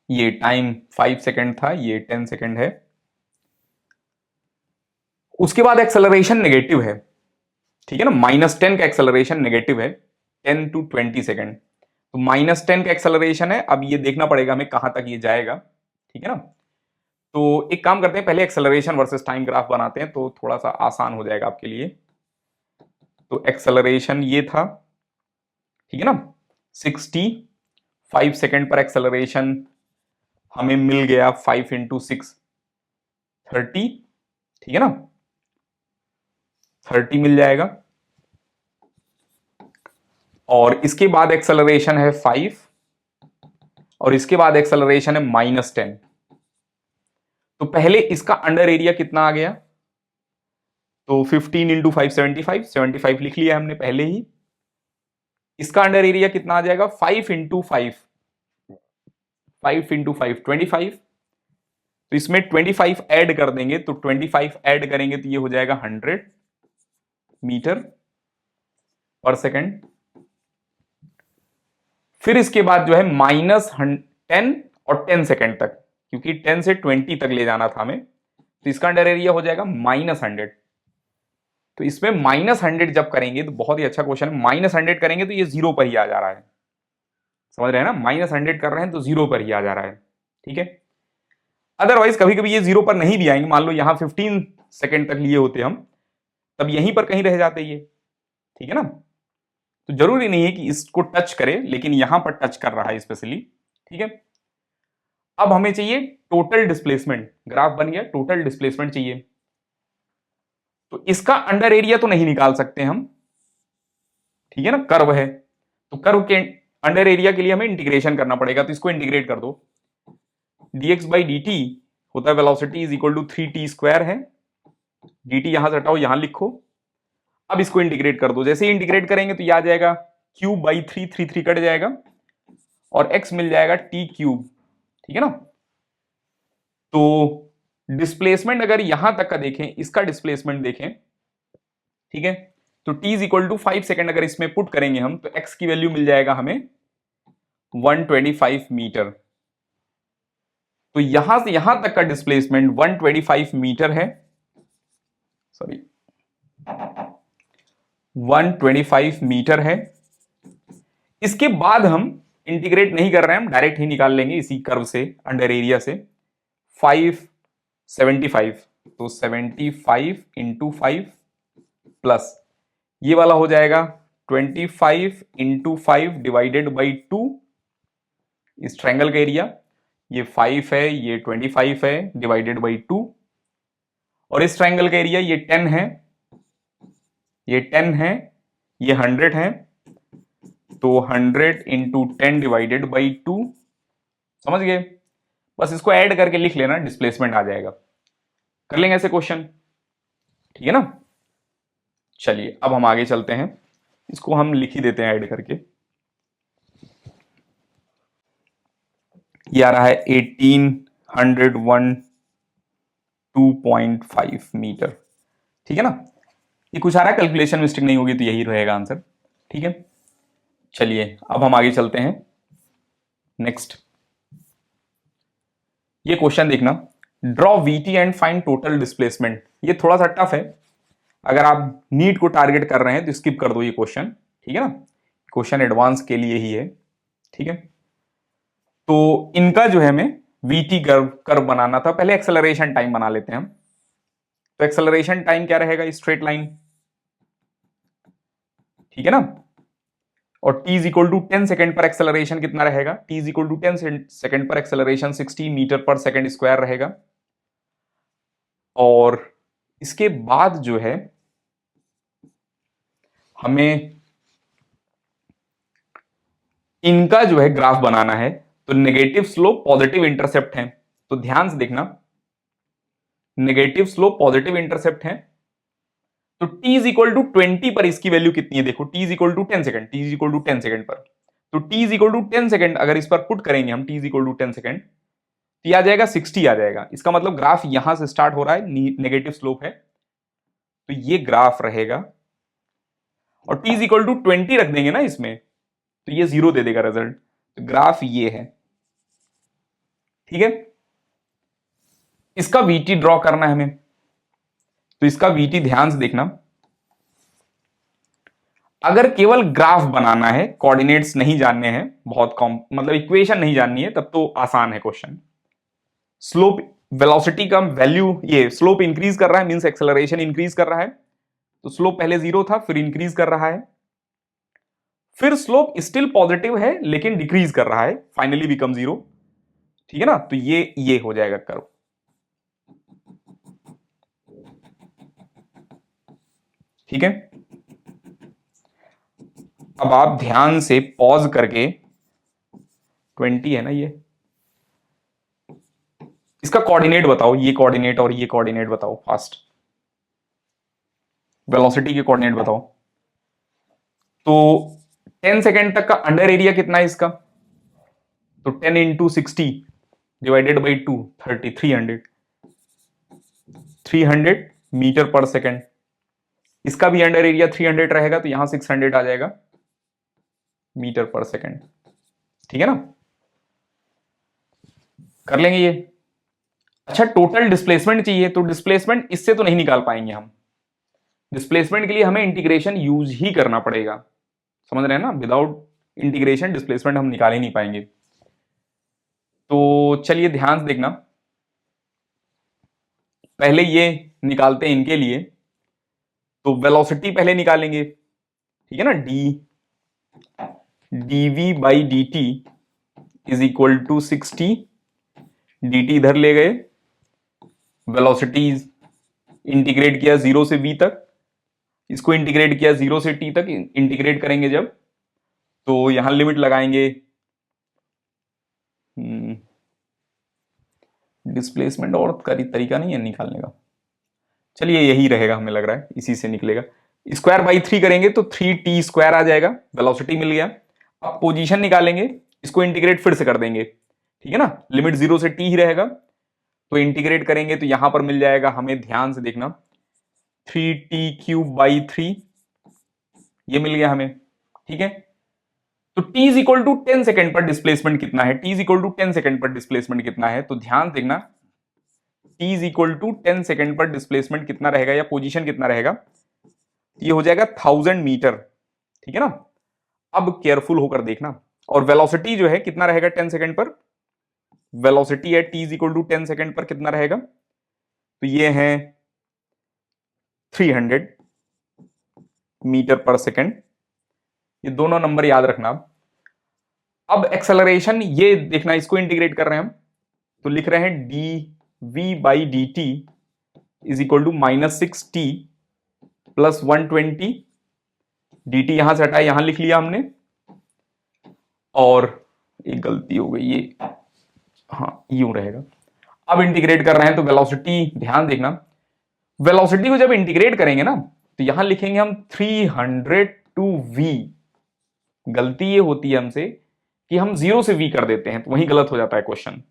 S1: ये टाइम 5 सेकेंड था, ये 10 सेकेंड है। उसके बाद एक्सेलरेशन नेगेटिव है, ठीक है ना, -10 का एक्सेलरेशन नेगेटिव है, 10 टू 20 सेकेंड, तो -10 का एक्सेलरेशन है। अब ये देखना पड़ेगा हमें कहां तक ये जाएगा, ठीक है ना। तो एक काम करते हैं, पहले एक्सेलरेशन वर्सेस टाइम ग्राफ बनाते हैं, तो थोड़ा सा आसान हो जाएगा आपके लिए। तो एक्सेलरेशन ये था, ठीक है ना, 65 सेकेंड पर एक्सेलरेशन हमें मिल गया, 5 इंटू 6 30, ठीक है ना, 30 मिल जाएगा। और इसके बाद एक्सेलरेशन है 5, और इसके बाद एक्सेलरेशन है -10। तो पहले इसका अंडर एरिया कितना आ गया, तो 15 इंटू 5 75 लिख लिया हमने पहले ही। इसका अंडर एरिया कितना आ जाएगा 5 इंटू 5 25, तो इसमें 25 ऐड कर देंगे, तो 25 ऐड करेंगे तो ये हो जाएगा 100 मीटर पर सेकेंड। फिर इसके बाद जो है -10 और 10 सेकेंड तक, क्योंकि 10 से 20 तक ले जाना था हमें, तो इसका अंडर एरिया हो जाएगा -100। तो इसमें -100 जब करेंगे, तो बहुत ही अच्छा क्वेश्चन है, -100 करेंगे तो ये 0 पर ही आ जा रहा है, समझ रहे हैं ना, -100 कर रहे हैं तो 0 पर ही आ जा रहा है, ठीक है। अदरवाइज कभी कभी ये 0 पर नहीं भी आएंगे, मान लो यहां 15 सेकेंड तक लिए होते हम, तब यहीं पर कहीं रह जाते ये, ठीक है ना। तो जरूरी नहीं है कि इसको टच करे, लेकिन यहां पर टच कर रहा है स्पेशली, ठीक है। अब हमें चाहिए टोटल डिस्प्लेसमेंट, ग्राफ बन गया, टोटल डिस्प्लेसमेंट चाहिए। तो इसका अंडर एरिया तो नहीं निकाल सकते हम, ठीक है ना, कर्व है, तो कर्व के अंडर एरिया के लिए हमें इंटीग्रेशन करना पड़ेगा, तो इसको इंटीग्रेट कर दो, dx बाई dt होता है velocity is equal to 3t square है, dt यहां से हटाओ, यहां लिखो। अब इसको इंटीग्रेट कर दो, जैसे ही इंटीग्रेट करेंगे तो यह आ जाएगा क्यूब बाई 3, 3 कट जाएगा, और x मिल जाएगा t क्यूब, ठीक है ना। तो डिस्प्लेसमेंट अगर यहां तक का देखें, इसका डिस्प्लेसमेंट देखें, ठीक है, तो t is equal to 5 second अगर इसमें पुट करेंगे हम, तो x की वैल्यू मिल जाएगा हमें 125 मीटर। तो यहां से यहां तक का डिस्प्लेसमेंट 125 मीटर है, सॉरी 125 मीटर है। इसके बाद हम इंटीग्रेट नहीं कर रहे हैं, हम डायरेक्ट ही निकाल लेंगे इसी कर्व से, अंडर एरिया से। 575, तो 75 इंटू 5 प्लस ये वाला हो जाएगा 25 इंटू 5 डिवाइडेड बाई 2, इस ट्रायंगल का एरिया। ये 5 है, ये 25 है, डिवाइडेड बाई 2, और इस ट्रायंगल का एरिया ये 10 है, ये 10 है, ये 100 है, तो 100 इंटू 10 डिवाइडेड बाई 2, समझ गए। बस इसको ऐड करके लिख लेना, डिस्प्लेसमेंट आ जाएगा। कर लेंगे ऐसे क्वेश्चन, ठीक है ना। चलिए अब हम आगे चलते हैं, इसको हम लिख ही देते हैं ऐड करके। ये आ रहा है 1801 2.5 मीटर, ठीक है ना। ये कुछ आ रहा है, कैलकुलेशन मिस्टेक नहीं होगी तो यही रहेगा आंसर, ठीक है। चलिए अब हम आगे चलते हैं नेक्स्ट। ये क्वेश्चन देखना, draw VT and find total displacement. ये थोड़ा सा टफ है, अगर आप नीट को टारगेट कर रहे हैं तो स्किप कर दो ये क्वेश्चन, ठीक है ना। क्वेश्चन एडवांस के लिए ही है, ठीक है। तो इनका जो है हमें वीटी कर्व बनाना था। पहले एक्सेलरेशन टाइम बना लेते हैं हम। तो एक्सेलरेशन टाइम क्या रहेगा, स्ट्रेट लाइन, ठीक है ना। और t is equal to 10 second पर एक्सेलरेशन कितना रहेगा, t is equal to 10 second पर acceleration 60 metre per second square रहेगा। और इसके बाद जो है हमें इनका जो है ग्राफ बनाना है। तो नेगेटिव स्लोप पॉजिटिव इंटरसेप्ट है, तो ध्यान से देखना, नेगेटिव स्लोप पॉजिटिव इंटरसेप्ट है। तो t इज इक्वल टू 20 पर इसकी वैल्यू कितनी है, देखो t is equal to 10 second, t is equal to 10 second पर। तो t is equal to 10 second अगर इस पर पुट करेंगे हम, t is equal to 10 second, तो ये आ जाएगा 60 आ जाएगा। इसका मतलब ग्राफ यहां से स्टार्ट हो रहा है, नेगेटिव स्लोप है, तो ये ग्राफ रहेगा। और t इज इक्वल टू 20 रख देंगे ना इसमें, तो ये 0 दे देगा रिजल्ट। तो ग्राफ ये है, ठीक है। इसका VT ड्रॉ करना है हमें, तो इसका VT ध्यान से देखना। अगर केवल ग्राफ बनाना है, कोऑर्डिनेट्स नहीं जानने हैं, बहुत कॉम मतलब इक्वेशन नहीं जाननी है, तब तो आसान है क्वेश्चन। स्लोप वेलोसिटी का वैल्यू, ये स्लोप इंक्रीज कर रहा है, मींस एक्सेलरेशन इंक्रीज कर रहा है। तो स्लोप पहले 0 था, फिर इंक्रीज कर रहा है, फिर स्लोप स्टिल पॉजिटिव है लेकिन डिक्रीज कर रहा है, फाइनली बिकम 0, ठीक है ना। तो ये हो जाएगा कर्व, ठीक है। अब आप ध्यान से पॉज करके, 20 है ना ये, इसका कोऑर्डिनेट बताओ, ये कोऑर्डिनेट और ये कोऑर्डिनेट बताओ फास्ट, वेलोसिटी के कोऑर्डिनेट बताओ। तो 10 सेकेंड तक का अंडर एरिया कितना है इसका, तो 10 into 60 divided by 2, 30, 300 metre per second. इसका भी अंडर एरिया 300 रहेगा, तो यहां 600 आ जाएगा मीटर पर सेकेंड, ठीक है ना। कर लेंगे ये। अच्छा, टोटल डिस्प्लेसमेंट चाहिए, तो डिस्प्लेसमेंट इससे तो नहीं निकाल पाएंगे हम। डिस्प्लेसमेंट के लिए हमें इंटीग्रेशन यूज ही करना पड़ेगा, समझ रहे हैं ना। विदाउट इंटीग्रेशन डिस्प्लेसमेंट हम निकाल ही नहीं पाएंगे। तो चलिए ध्यान से देखना, पहले ये निकालते हैं इनके लिए। तो वेलोसिटी पहले निकालेंगे, ठीक है ना। dv by dt is equal to 60, dt इधर ले गए, वेलोसिटी इंटीग्रेट किया 0 से v तक, इसको इंटीग्रेट किया 0 से t तक। इंटीग्रेट करेंगे जब, तो यहां लिमिट लगाएंगे, डिस्प्लेसमेंट और तरीका नहीं है निकालने का, चलिए यही रहेगा, हमें लग रहा है इसी से निकलेगा। स्क्वायर बाई 3 करेंगे तो 3t स्क्वायर आ जाएगा, वेलोसिटी मिल गया। अब पोजीशन निकालेंगे, इसको इंटीग्रेट फिर से कर देंगे, ठीक है ना। लिमिट 0 से t ही रहेगा, तो इंटीग्रेट करेंगे तो यहां पर मिल जाएगा हमें, ध्यान से देखना, 3t³ बाई 3, ये मिल गया हमें, ठीक है। तो t is equal to 10 second पर डिस्प्लेसमेंट कितना है, t is equal to 10 second पर डिस्प्लेसमेंट कितना है, तो ध्यान देखना, t is equal to 10 second पर डिस्प्लेसमेंट कितना रहेगा या पोजीशन कितना रहेगा, ये हो जाएगा 1000 मीटर, ठीक है ना। अब केयरफुल होकर देखना, और वेलोसिटी जो है कितना रहेगा 10 सेकेंड पर, वेलोसिटी है t is equal to 10 second पर कितना रहेगा, तो ये है 300 मीटर पर सेकेंड। ये दोनों नंबर याद रखना। अब एक्सेलरेशन ये देखना, इसको इंटीग्रेट कर रहे हैं हम, तो लिख रहे हैं d v by d t is equal to -6t plus 120, d t यहां से हटा यहां लिख लिया हमने, और एक गलती हो गई, ये हाँ यूं रहेगा। अब इंटीग्रेट कर रहे हैं तो वेलोसिटी ध्यान देखना, वेलोसिटी को जब इंटीग्रेट करेंगे ना तो यहां लिखेंगे हम 300 टू v। गलती ये होती है हमसे कि हम 0 से v कर देते हैं, तो वहीं गलत हो जाता है क्वेश्चन,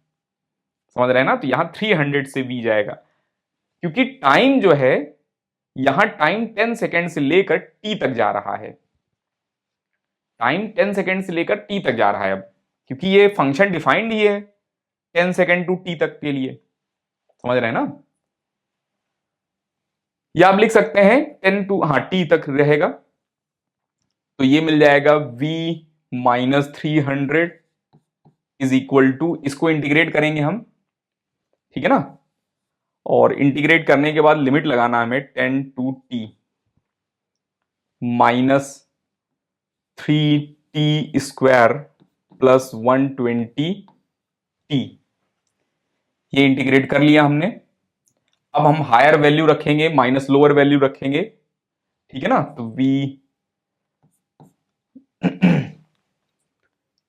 S1: समझ रहे हैं ना। तो यहां 300 से v जाएगा, क्योंकि टाइम जो है यहां टाइम 10 सेकेंड से लेकर t तक जा रहा है, टाइम 10 सेकेंड से लेकर t तक जा रहा है। अब क्योंकि ये फंक्शन डिफाइंड ही है 10 सेकेंड टू t तक के लिए, समझ रहे हैं ना। या आप लिख सकते हैं 10 टू t तक रहेगा, तो ये मिल जाएगा v minus 300 is equal to, इसको इंटीग्रेट करेंगे हम, ठीक है ना, और इंटीग्रेट करने के बाद लिमिट लगाना हमें 10 to t minus 3t square plus 120t, ये इंटीग्रेट कर लिया हमने। अब हम हायर वैल्यू रखेंगे माइनस लोअर वैल्यू रखेंगे, ठीक है ना, तो v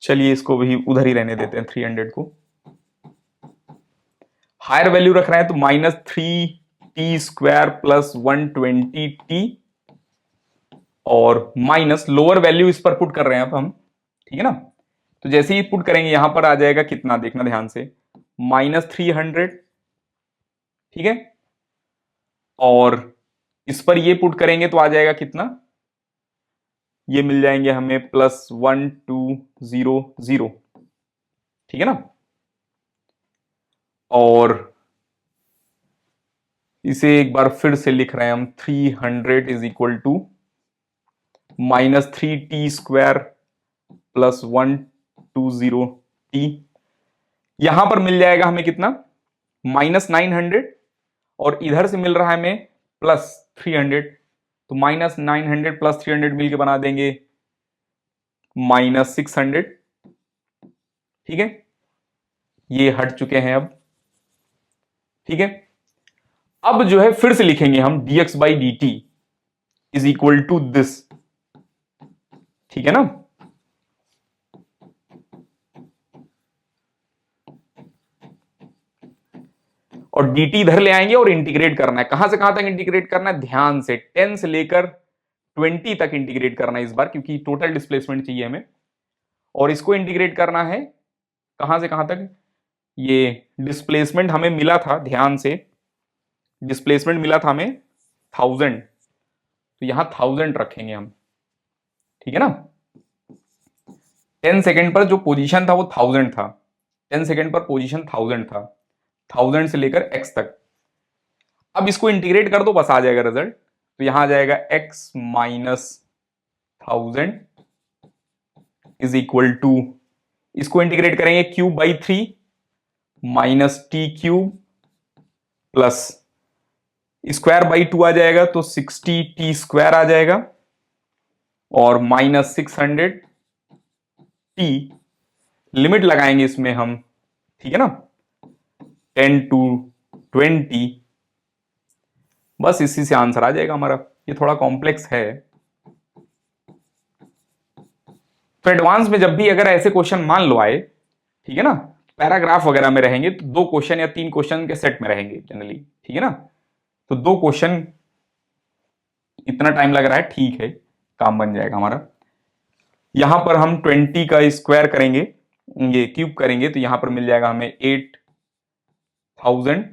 S1: चलिए इसको भी उधर ही रहने देते हैं, 300 को हायर वैल्यू रख रहे हैं, तो -3t स्क्वायर प्लस 120t, और माइनस लोअर वैल्यू इस पर पुट कर रहे हैं अब हम, ठीक है ना। तो जैसे ही पुट करेंगे यहां पर आ जाएगा कितना, देखना ध्यान से, -300, ठीक है, और इस पर ये पुट करेंगे तो आ जाएगा कितना, ये मिल जाएंगे हमें +1200, ठीक है ना। और इसे एक बार फिर से लिख रहे हैं हम, 300 is equal to -3t square plus 120t, यहां पर मिल जाएगा हमें कितना, -900, और इधर से मिल रहा है हमें +300, तो -900 प्लस 300 मिलके बना देंगे -600, ठीक है, ये हट चुके हैं अब, ठीक है। अब जो है फिर से लिखेंगे हम dx by d t is equal to this, ठीक है ना। और dt इधर ले आएंगे और इंटीग्रेट करना है, कहां से कहां तक इंटीग्रेट करना है, ध्यान से 10 से लेकर 20 तक इंटीग्रेट करना है इस बार, क्योंकि टोटल डिस्प्लेसमेंट चाहिए हमें, और इसको इंटीग्रेट करना है कहां से कहां तक, ये डिस्प्लेसमेंट हमें मिला था, ध्यान से डिस्प्लेसमेंट मिला था हमें 1000, तो यहां 1000 रखेंगे हम, ठीक है ना। 10 सेकेंड पर जो पोजीशन था वो 1000 था, 10 सेकेंड पर पोजीशन 1000 था, 1000 से लेकर x तक। अब इसको इंटीग्रेट कर दो, बस आ जाएगा रिजल्ट, तो यहां आ जाएगा x minus 1000 is equal to, इसको इंटीग्रेट करेंगे cube by 3 minus t cube plus square by 2 आ जाएगा, तो 60t स्क्वायर आ जाएगा, और -600t, लिमिट लगाएंगे इसमें हम, ठीक है ना, 10 टू 20, बस इसी से आंसर आ जाएगा हमारा। ये थोड़ा कॉम्प्लेक्स है, तो एडवांस में जब भी अगर ऐसे क्वेश्चन मान लो आए, ठीक है ना, पैराग्राफ वगैरह में रहेंगे तो 2 क्वेश्चन या 3 क्वेश्चन के सेट में रहेंगे जनरली, ठीक है ना, तो 2 क्वेश्चन इतना टाइम लग रहा है, ठीक है, काम बन जाएगा हमारा। यहां पर हम 20 का स्क्वायर करेंगे, ये क्यूब करेंगे, तो यहां पर मिल जाएगा हमें 8000,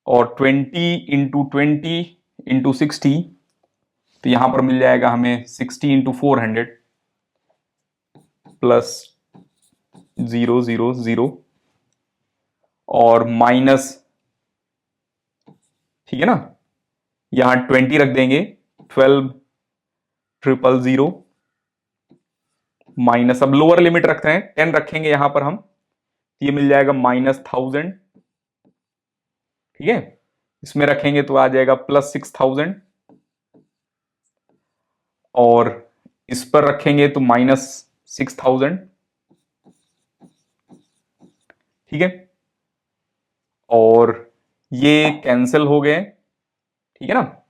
S1: और 20 इंटू 20 इंटू 60, तो यहां पर मिल जाएगा हमें 60 इंटू 400 प्लस 000, और माइनस ठीक है ना, यहां 20 रख देंगे, 12,000 माइनस, अब लोअर लिमिट रख रहे हैं 10 रखेंगे यहां पर हम, ये मिल जाएगा -1000, ठीक है। इसमें रखेंगे तो आ जाएगा +6000, और इस पर रखेंगे तो -6000, ठीक है। और ये कैंसिल हो गए, ठीक है ना।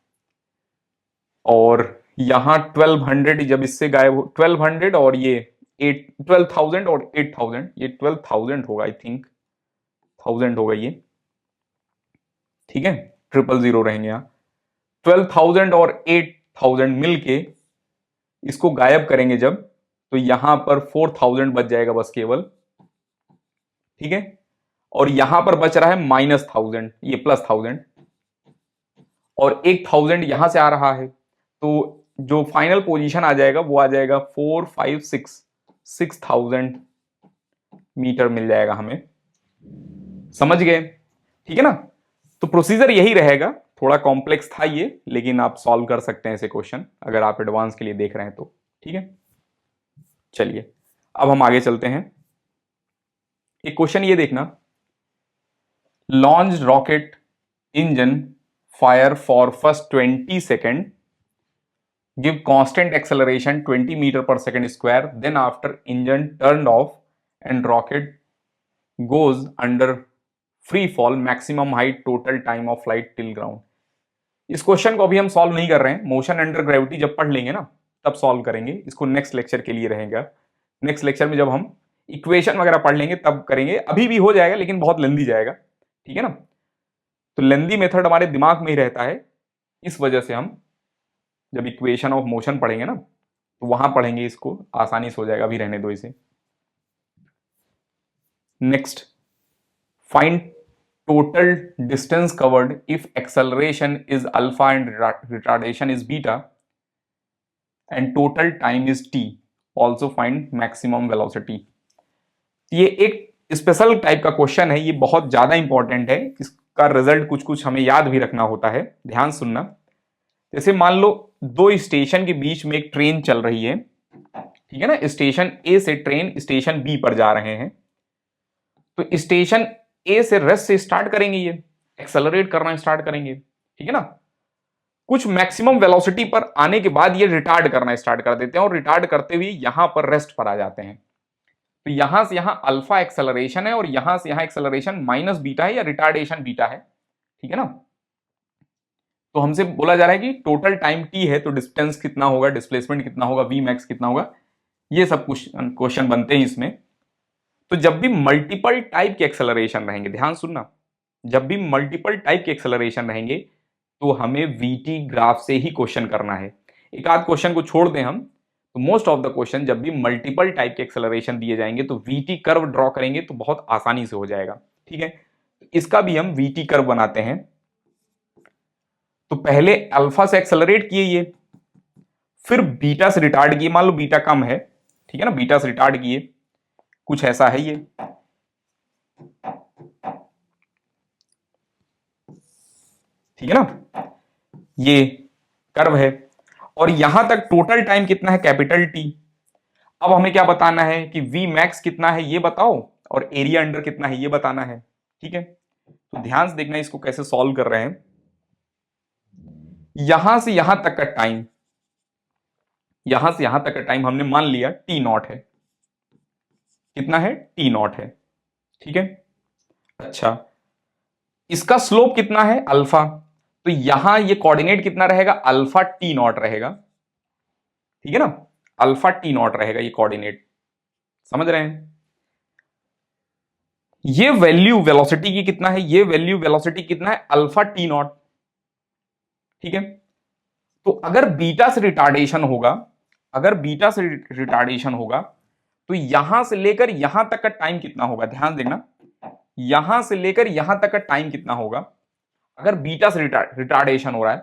S1: और यहां 1200 जब इससे गायब हो, 1200 और ये 12,000 और 8000, ये 12,000 होगा, आई थिंक 1000 होगा ये, ठीक है। 000 रहेंगे यहां, 12,000 और 8000 मिलके इसको गायब करेंगे जब, तो यहां पर 4000 बच जाएगा बस केवल, ठीक है। और यहां पर बच रहा है -1000, ये +1000, और 1000 यहां से आ रहा है, तो जो फाइनल पोजीशन आ जाएगा वो आ जाएगा 6000 मीटर मिल जाएगा हमें, समझ गए, ठीक है ना। तो प्रोसीजर यही रहेगा, थोड़ा कॉम्प्लेक्स था ये, लेकिन आप सॉल्व कर सकते हैं ऐसे क्वेश्चन अगर आप एडवांस के लिए देख रहे हैं तो, ठीक है। चलिए अब हम आगे चलते हैं। एक क्वेश्चन ये देखना, launch rocket engine fire for first 20 second, give constant acceleration 20 meter per second square, then after engine turned off and rocket goes under free fall, maximum height, total time of flight till ground। इस question को अभी हम solve नहीं कर रहे हैं, motion under gravity जब पढ़ लेंगे ना तब सॉल्व करेंगे इसको, नेक्स्ट लेक्चर के लिए रहेगा। नेक्स्ट लेक्चर में जब हम इक्वेशन वगैरह पढ़ लेंगे तब करेंगे, अभी भी हो जाएगा लेकिन बहुत लेंदी जाएगा, ठीक है ना। तो लेंदी मेथड हमारे दिमाग में ही रहता है, इस वजह से हम जब इक्वेशन ऑफ मोशन पढ़ेंगे ना तो वहां पढ़ेंगे इसको, आसानी से हो जाएगा, अभी रहने दो इसे। Next, find total distance covered if acceleration is alpha and retardation is beta and total time is T, also find maximum velocity. ये एक स्पेशल टाइप का क्वेश्चन है, ये बहुत ज्यादा इंपॉर्टेंट है, इसका रिजल्ट कुछ कुछ हमें याद भी रखना होता है, ध्यान सुनना। जैसे मान लो दो स्टेशन के बीच में एक ट्रेन चल रही है, ठीक है ना, स्टेशन ए से ट्रेन स्टेशन बी पर जा रहे हैं, तो स्टेशन ए से रेस्ट से स्टार्ट करेंगे, ये एक्सेलरेट करना स्टार्ट करेंगे, ठीक है ना। कुछ मैक्सिमम वेलोसिटी पर आने के बाद ये रिटार्ड करना स्टार्ट कर देते हैं, और रिटार्ड करते हुए यहां पर रेस्ट पर आ जाते हैं। तो यहां से यहां अल्फा एक्सेलरेशन है और यहां से यहां एक्सेलरेशन माइनस बीटा है या रिटार्डेशन बीटा है, ठीक है ना। तो हमसे बोला जा रहा है कि टोटल टाइम टी है तो डिस्टेंस कितना होगा, डिस्प्लेसमेंट कितना होगा, वी मैक्स कितना होगा, ये सब कुछ क्वेश्चन बनते हैं इसमें। तो जब भी मल्टीपल टाइप के एक्सेलरेशन रहेंगे, ध्यान सुनना, जब भी मल्टीपल टाइप के एक्सेलरेशन रहेंगे तो हमें वीटी ग्राफ से ही क्वेश्चन करना है। एक आध क्वेश्चन को छोड़ दें हम, तो मोस्ट ऑफ द क्वेश्चन जब भी मल्टीपल टाइप के एक्सेलरेशन दिए जाएंगे तो वीटी कर्व ड्रॉ करेंगे तो बहुत आसानी से हो जाएगा, ठीक है। इसका भी हम वीटी कर्व बनाते हैं। तो पहले अल्फा से एक्सेलरेट किए ये, फिर बीटा से रिटार्ड किए, मान लो बीटा कम है, ठीक है ना, बीटा से रिटार्ड किए, कुछ ऐसा है ये, ठीक है ना, ये कर्व है। और यहां तक टोटल टाइम कितना है, कैपिटल टी। अब हमें क्या बताना है कि वी मैक्स कितना है ये बताओ, और एरिया अंडर कितना है ये बताना है, ठीक है। तो ध्यान से देखना इसको कैसे सॉल्व कर रहे हैं। यहां से यहां तक का टाइम, यहां से यहां तक का टाइम हमने मान लिया टी नॉट है, कितना है, टी नॉट है, ठीक है। अच्छा, इसका स्लोप कितना है, अल्फा, तो यहां ये कोऑर्डिनेट कितना रहेगा, अल्फा टी नॉट रहेगा, ठीक है ना, अल्फा टी नॉट रहेगा ये कोऑर्डिनेट, समझ रहे हैं। ये वैल्यू वेलोसिटी की कितना है, ये वैल्यू वेलोसिटी कितना है, अल्फा टी नॉट, ठीक है। तो अगर बीटा से रिटार्डेशन होगा, अगर बीटा से रिटार्डेशन होगा तो यहां से लेकर यहां तक का टाइम कितना होगा, ध्यान देना, यहां से लेकर यहां तक का टाइम कितना होगा अगर बीटा से रिटार्डेशन हो रहा है।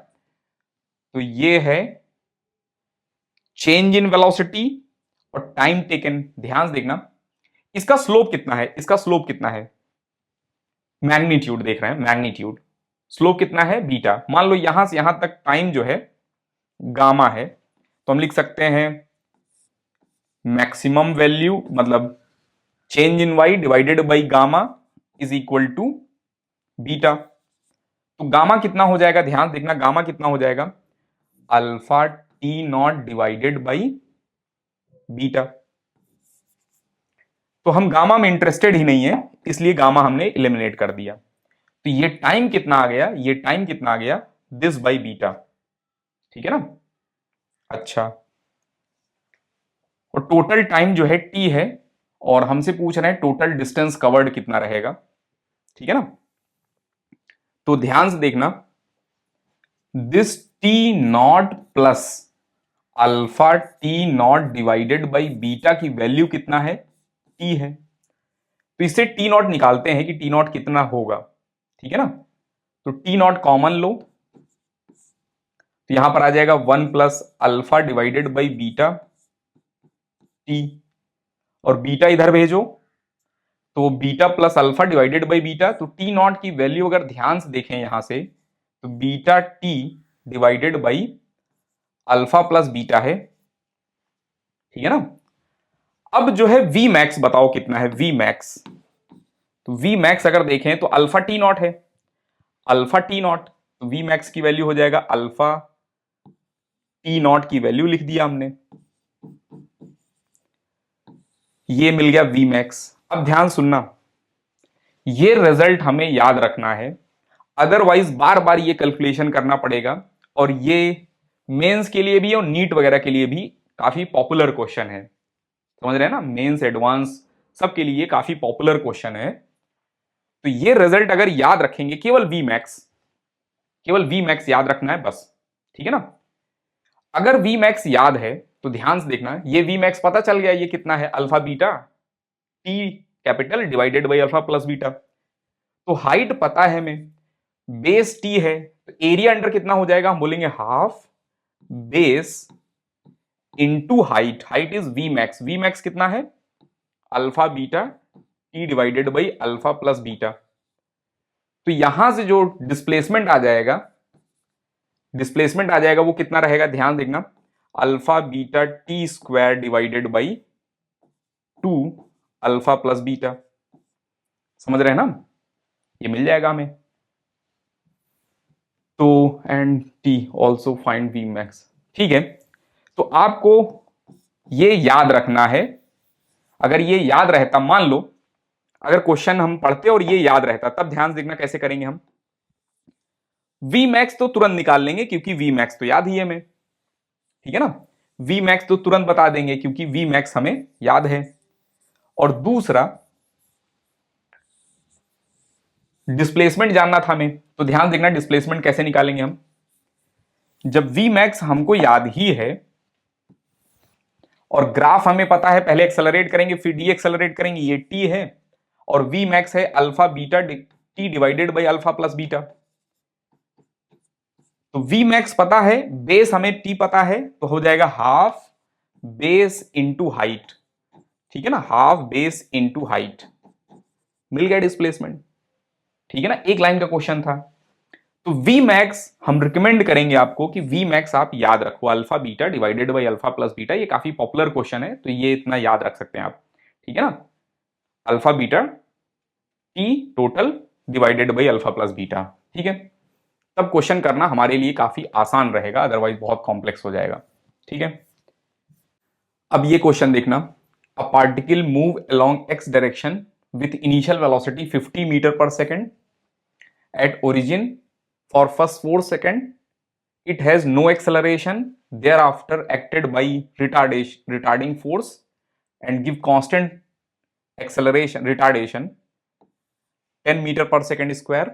S1: तो ये है चेंज इन वेलोसिटी और टाइम टेकन, ध्यान से देखना। इसका स्लोप कितना है, इसका स्लोप कितना है, मैग्नीट्यूड देख रहे हैं, मैग्नीट्यूड, स्लोप कितना है बीटा। मान लो यहां से यहां तक टाइम जो है गामा है, तो हम लिख सकते हैं मैक्सिमम वैल्यू मतलब change in y divided by gamma is equal to beta. तो गामा कितना हो जाएगा, ध्यान देखना गामा कितना हो जाएगा, alpha t naught divided by beta. तो हम गामा में इंटरेस्टेड ही नहीं है, इसलिए गामा हमने एलिमिनेट कर दिया। तो ये टाइम कितना आ गया, ये टाइम कितना आ गया, दिस बाई बीटा, ठीक है ना। अच्छा, और टोटल टाइम जो है टी है, और हमसे पूछ रहे हैं टोटल डिस्टेंस कवर्ड कितना रहेगा, ठीक है ना। तो ध्यान से देखना, this T not plus alpha t naught divided by beta की वैल्यू कितना है, टी है। तो इससे टी नॉट निकालते हैं कि टी नॉट कितना होगा, ठीक है ना। तो टी नॉट कॉमन लो, तो यहां पर आ जाएगा 1 plus alpha divided by beta T, और बीटा इधर भेजो, तो beta plus alpha divided by beta. तो टी नॉट की वैल्यू अगर ध्यान से देखें यहां से, तो beta t divided by alpha plus beta है, ठीक है ना। अब जो है वी मैक्स बताओ कितना है, वी मैक्स। तो वी मैक्स अगर देखें तो अल्फा टी नॉट है, अल्फा टी नॉट, तो वी मैक्स की वैल्यू हो जाएगा अल्फा टी नॉट की वैल्यू लिख दिया हमने, ये मिल गया वी मैक्स। अब ध्यान सुनना, ये रिजल्ट हमें याद रखना है, अदरवाइज बार बार ये कैलकुलेशन करना पड़ेगा। और ये मेंस के लिए भी और नीट वगैरह के लिए भी काफी पॉपुलर क्वेश्चन है, समझ रहे हैं ना, मेंस एडवांस सबके लिए काफी पॉपुलर क्वेश्चन है। तो ये रिजल्ट अगर याद रखेंगे, केवल वी मैक्स, केवल वी मैक्स याद रखना है बस, ठीक है ना। अगर वी मैक्स याद है तो ध्यान से देखना, ये वी मैक्स पता चल गया, ये कितना है, alpha beta T capital divided by alpha plus beta. तो हाइट पता है हमें, बेस टी है, तो एरिया अंडर कितना हो जाएगा, हम बोलेंगे half base into height, height is v max, v max कितना है, alpha beta t divided by alpha plus beta. तो यहां से जो डिस्प्लेसमेंट आ जाएगा, डिस्प्लेसमेंट आ जाएगा वो कितना रहेगा, ध्यान देखना, alpha beta t square divided by 2 alpha plus beta, समझ रहे हैं ना, ये मिल जाएगा हमें। तो and t also find v max, ठीक है। तो आपको ये याद रखना है, अगर ये याद रहता, मान लो अगर क्वेश्चन हम पढ़ते और ये याद रहता, तब ध्यान देखना कैसे करेंगे हम, वी मैक्स तो तुरंत निकाल लेंगे क्योंकि वी मैक्स तो याद ही है हमें, ठीक है ना। वी मैक्स तो तुरंत बता देंगे क्योंकि वी मैक्स हमें याद है। और दूसरा डिस्प्लेसमेंट जानना था हमें, तो ध्यान देखना डिस्प्लेसमेंट कैसे निकालेंगे हम, जब वी मैक्स हमको याद ही है और ग्राफ हमें पता है, पहले एक्सेलरेट करेंगे फिर डी एक्सेलरेट करेंगे, ये टी है और वी मैक्स है alpha beta t divided by alpha plus beta. तो वी मैक्स पता है, बेस हमें टी पता है, तो हो जाएगा हाफ बेस इंटू हाइट, ठीक है ना, हाफ बेस इंटू हाइट, मिल गया डिस्प्लेसमेंट, ठीक है ना, एक लाइन का क्वेश्चन था। तो वी मैक्स हम रिकमेंड करेंगे आपको कि वी मैक्स आप याद रखो, alpha beta divided by alpha plus beta, ये काफी पॉपुलर क्वेश्चन है, तो ये इतना याद रख सकते हैं आप, ठीक है ना, alpha beta T total divided by alpha plus beta, ठीक है। तब क्वेश्चन करना हमारे लिए काफी आसान रहेगा, अदरवाइज बहुत कॉम्प्लेक्स हो जाएगा, ठीक है। अब ये क्वेश्चन देखना, a particle move along X direction with initial velocity 50 meter per second at origin for first 4 seconds it has no acceleration, thereafter acted by retarding force and give constant acceleration retardation 10 meter per second square,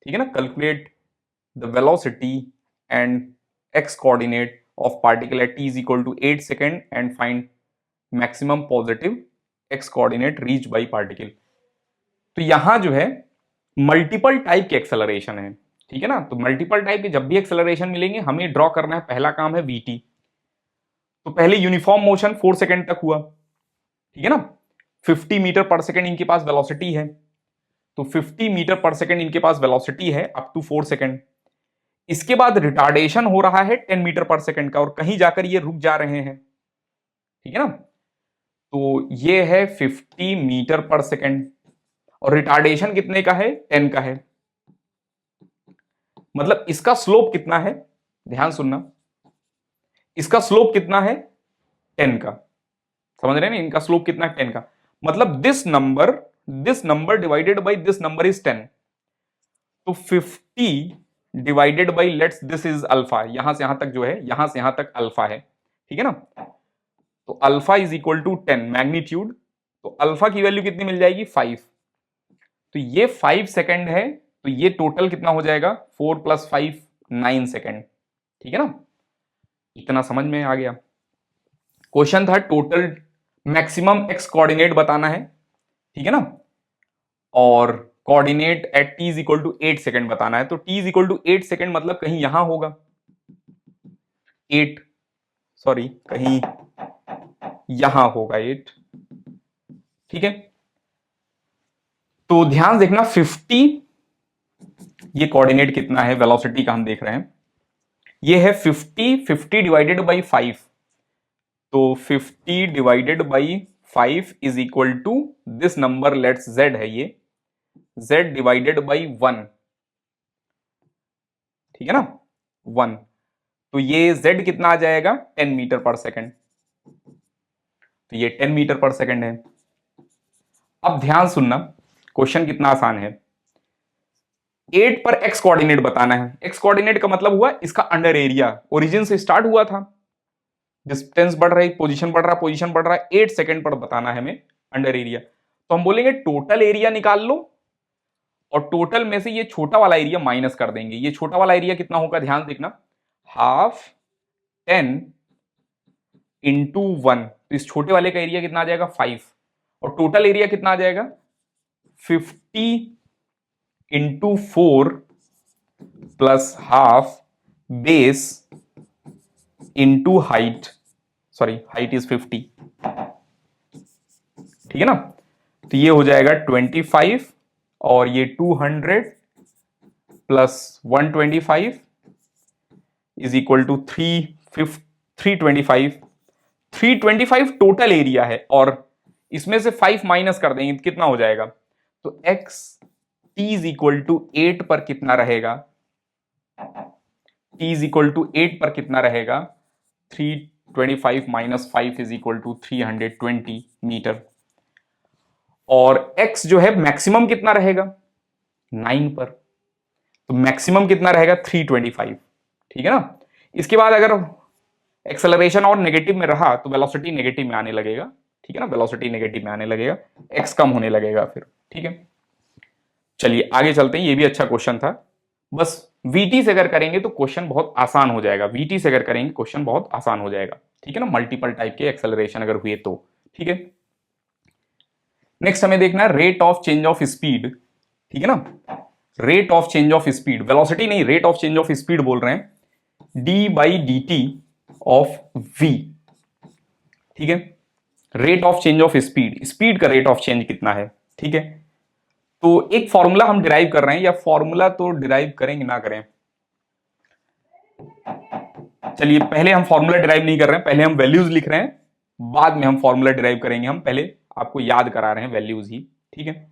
S1: ठीक है ना। calculate the velocity and x coordinate of particle at t is equal to 8 second and find maximum positive x coordinate reached by particle। तो यहां जो है multiple type के acceleration है, ठीक है ना। तो मल्टीपल टाइप के जब भी एक्सेलरेशन मिलेंगे हमें ड्रॉ करना है, पहला काम है वीटी। तो पहले यूनिफॉर्म मोशन 4 सेकंड तक हुआ, ठीक है ना, 50 मीटर पर सेकंड इनके पास वेलोसिटी है। तो 50 मीटर पर सेकेंड इनके पास वेलोसिटी है अप टू 4 सेकेंड। इसके बाद रिटार्डेशन हो रहा है 10 मीटर पर सेकेंड का और कहीं जाकर ये रुक जा रहे हैं, ठीक है ना। तो ये है 50 मीटर पर सेकेंड और रिटार्डेशन कितने का है, 10 का है। मतलब इसका स्लोप कितना है, ध्यान सुनना, इसका स्लोप कितना है, 10 का। समझ रहे हैं ना, इनका स्लोप कितना है, 10 का। मतलब this number divided by this number is 10। तो 50 divided by let's this is alpha, यहां से यहां तक जो है, यहां से यहां तक अल्फा है, ठीक है ना। तो alpha is equal to 10 magnitude. तो अल्फा की वैल्यू कितनी मिल जाएगी, 5। तो ये 5 सेकेंड है, तो ये टोटल कितना हो जाएगा, 4 + 5 9 सेकेंड, ठीक है ना। इतना समझ में आ गया। क्वेश्चन था टोटल मैक्सिमम एक्स कोऑर्डिनेट बताना है, ठीक है ना, और coordinate at t is equal to 8 second बताना है। तो t is equal to 8 second मतलब कहीं यहां होगा, 8 सॉरी कहीं यहां होगा 8, ठीक है। तो ध्यान देखना 50, ये कोऑर्डिनेट कितना है वेलोसिटी का हम देख रहे हैं, ये है 50 डिवाइडेड बाई 5। तो 50 divided by 5 is equal to this number let's z है ये, z डिवाइडेड बाई 1, ठीक है ना, 1। तो ये z कितना आ जाएगा, 10 मीटर पर सेकेंड। तो ये 10 मीटर पर सेकेंड है। अब ध्यान सुनना, क्वेश्चन कितना आसान है। 8 पर x कोऑर्डिनेट बताना है। x कोऑर्डिनेट का मतलब हुआ इसका अंडर एरिया, ओरिजिन से स्टार्ट हुआ था, डिस्टेंस बढ़ रही, पोजीशन बढ़ रहा है, 8 सेकंड पर बताना है हमें अंडर एरिया। तो हम बोलेंगे टोटल एरिया निकाल लो और टोटल में से ये छोटा वाला एरिया माइनस कर देंगे। ये छोटा वाला एरिया कितना होगा, ध्यान देखना, हाफ 10 इंटू 1। तो इस छोटे वाले का एरिया कितना आ जाएगा, 5, और टोटल एरिया कितना आ जाएगा, 50 into 4 plus half base into height, sorry height is 50, ठीक है ना। तो ये हो जाएगा 25 और ये 200 plus 125 is equal to 325। 325 total area है और इसमें से 5 माइनस कर देंगे कितना हो जाएगा। तो x t is equal to 8 पर कितना रहेगा, t इज इक्वल टू 8 पर कितना रहेगा, 325 minus 5 is equal to 320 metre. और x जो है मैक्सिमम कितना रहेगा, 9 पर। तो मैक्सिमम कितना रहेगा, 325, ठीक है ना। इसके बाद अगर एक्सेलरेशन और नेगेटिव में रहा तो वेलोसिटी नेगेटिव में आने लगेगा, ठीक है ना, वेलोसिटी नेगेटिव में आने लगेगा, x कम होने लगेगा फिर, ठीक है। चलिए आगे चलते हैं, ये भी अच्छा क्वेश्चन था। बस VT से अगर करेंगे तो क्वेश्चन बहुत आसान हो जाएगा, VT से अगर करेंगे क्वेश्चन बहुत आसान हो जाएगा, ठीक है ना, मल्टीपल टाइप के एक्सेलरेशन अगर हुए तो, ठीक है। नेक्स्ट हमें देखना है rate of change of speed, ठीक है ना, rate of change of speed, velocity नहीं, rate of change of speed बोल रहे हैं, d/dt ऑफ v, ठीक है। Rate of change of speed, speed का रेट ऑफ चेंज कितना है, ठीक है। तो एक फॉर्मूला हम डिराइव कर रहे हैं, या फॉर्मूला तो डिराइव करेंगे ना करें, चलिए पहले हम फॉर्मूला डिराइव नहीं कर रहे हैं, पहले हम वैल्यूज लिख रहे हैं, बाद में हम फॉर्मूला डिराइव करेंगे। हम पहले आपको याद करा रहे हैं वैल्यूज ही, ठीक है।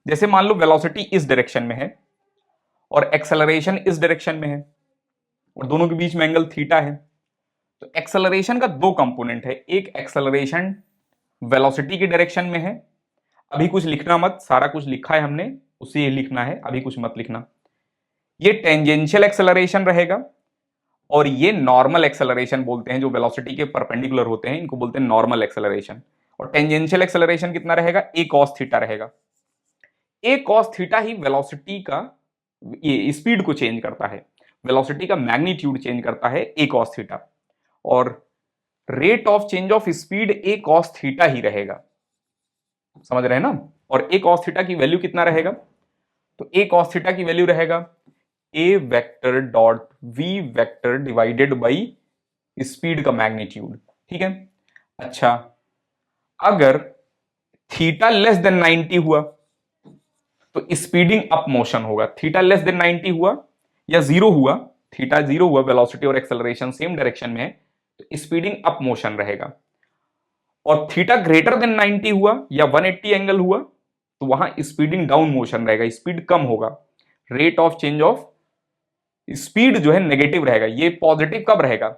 S1: जैसे मान लो वेलोसिटी इस डायरेक्शन में है और एक्सेलरेशन इस डायरेक्शन में है और दोनों के बीच में एंगल थीटा है। तो एक्सेलरेशन का दो कंपोनेंट है, एक एक्सेलरेशन वेलोसिटी की डायरेक्शन में है, अभी कुछ लिखना मत, सारा कुछ लिखा है हमने, उसे लिखना है, अभी कुछ मत लिखना। ये टेंजेंशियल एक्सेलरेशन रहेगा और ये नॉर्मल एक्सेलरेशन बोलते हैं, जो वेलोसिटी के परपेंडिकुलर होते हैं इनको बोलते हैं नॉर्मल एक्सेलरेशन। और टेंजेंशियल एक्सेलरेशन कितना रहेगा, a cos थीटा रहेगा। a cos theta he velocity का ये स्पीड को चेंज करता है, वेलोसिटी का मैग्नीट्यूड चेंज करता है a cos थीटा, और rate of change of speed a cos theta ही रहेगा, समझ रहे हैं ना। और a cos थीटा की वैल्यू कितना रहेगा, तो a cos थीटा की वैल्यू रहेगा a vector dot v vector divided by speed का मैग्नीट्यूड, ठीक है। अच्छा, अगर थीटा लेस देन 90 हुआ तो स्पीडिंग अप मोशन होगा। थीटा लेस देन 90 हुआ या जीरो हुआ, थीटा जीरो हुआ, वेलोसिटी और एक्सेलरेशन सेम डायरेक्शन में है, तो स्पीडिंग अप मोशन रहेगा। और थीटा ग्रेटर देन 90 हुआ या 180 एंगल हुआ, तो वहां स्पीडिंग डाउन मोशन रहेगा, स्पीड कम होगा। Rate of change of speed जो है नेगेटिव रहेगा। ये पॉजिटिव कब रहेगा?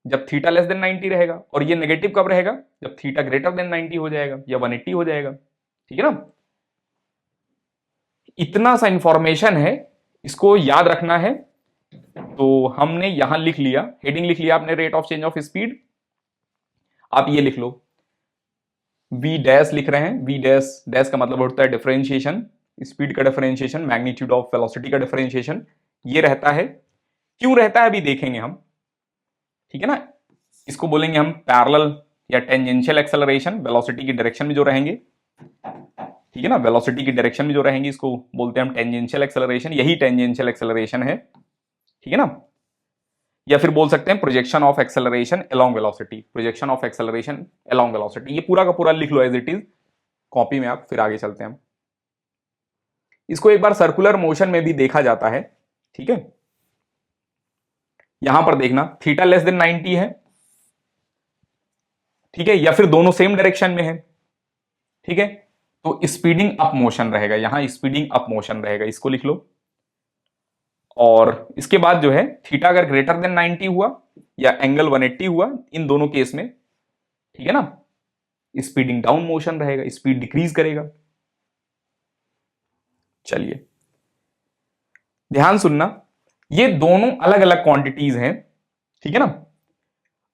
S1: जब थीटा लेस देन 90 रहेगा, और ये नेगेटिव कब रहेगा? जब थीटा ग्रेटर देन 90 हो जाएगा या 180 हो जाएगा। ठीक है ना? इतना सा इंफॉर्मेशन है, इसको याद रखना है। तो हमने यहां लिख लिया, हेडिंग लिख लिया आपने, rate of change of speed. आप ये लिख लो, वी डैश लिख रहे हैं। वी डैश, डैश का मतलब होता है डिफरेंशिएशन, स्पीड का डिफरेंशिएशन, मैग्नीट्यूड ऑफ वेलोसिटी का डिफरेंशिएशन। ये रहता है, क्यों रहता है अभी देखेंगे हम। ठीक है ना? इसको बोलेंगे हम पैरेलल या टेंजेंशियल एक्सेलरेशन, वेलोसिटी की डायरेक्शन में जो रहेंगे। ठीक है ना? वेलोसिटी की डायरेक्शन में जो रहेंगे, इसको बोलते हैं हम टेंजेंशियल एक्सेलरेशन। यही टेंजेंशियल एक्सेलरेशन है। ठीक है ना? या फिर बोल सकते हैं projection of acceleration along velocity, projection of acceleration along velocity. ये पूरा का पूरा लिख लो एज इट इज कॉपी में आप, फिर आगे चलते हैं हम। इसको एक बार सर्कुलर मोशन में भी देखा जाता है। ठीक है? यहां पर देखना, थीटा लेस देन 90 है, ठीक है, या फिर दोनों सेम डायरेक्शन में है। ठीक है? तो स्पीडिंग अप मोशन रहेगा, यहां स्पीडिंग अप मोशन रहेगा, इसको लिख लो। और इसके बाद जो है, थीटा अगर ग्रेटर देन 90 हुआ या एंगल 180 हुआ, इन दोनों केस में, ठीक है ना, स्पीडिंग डाउन मोशन रहेगा, स्पीड डिक्रीज करेगा। चलिए ध्यान सुनना, ये दोनों अलग अलग क्वांटिटीज हैं। ठीक है ना?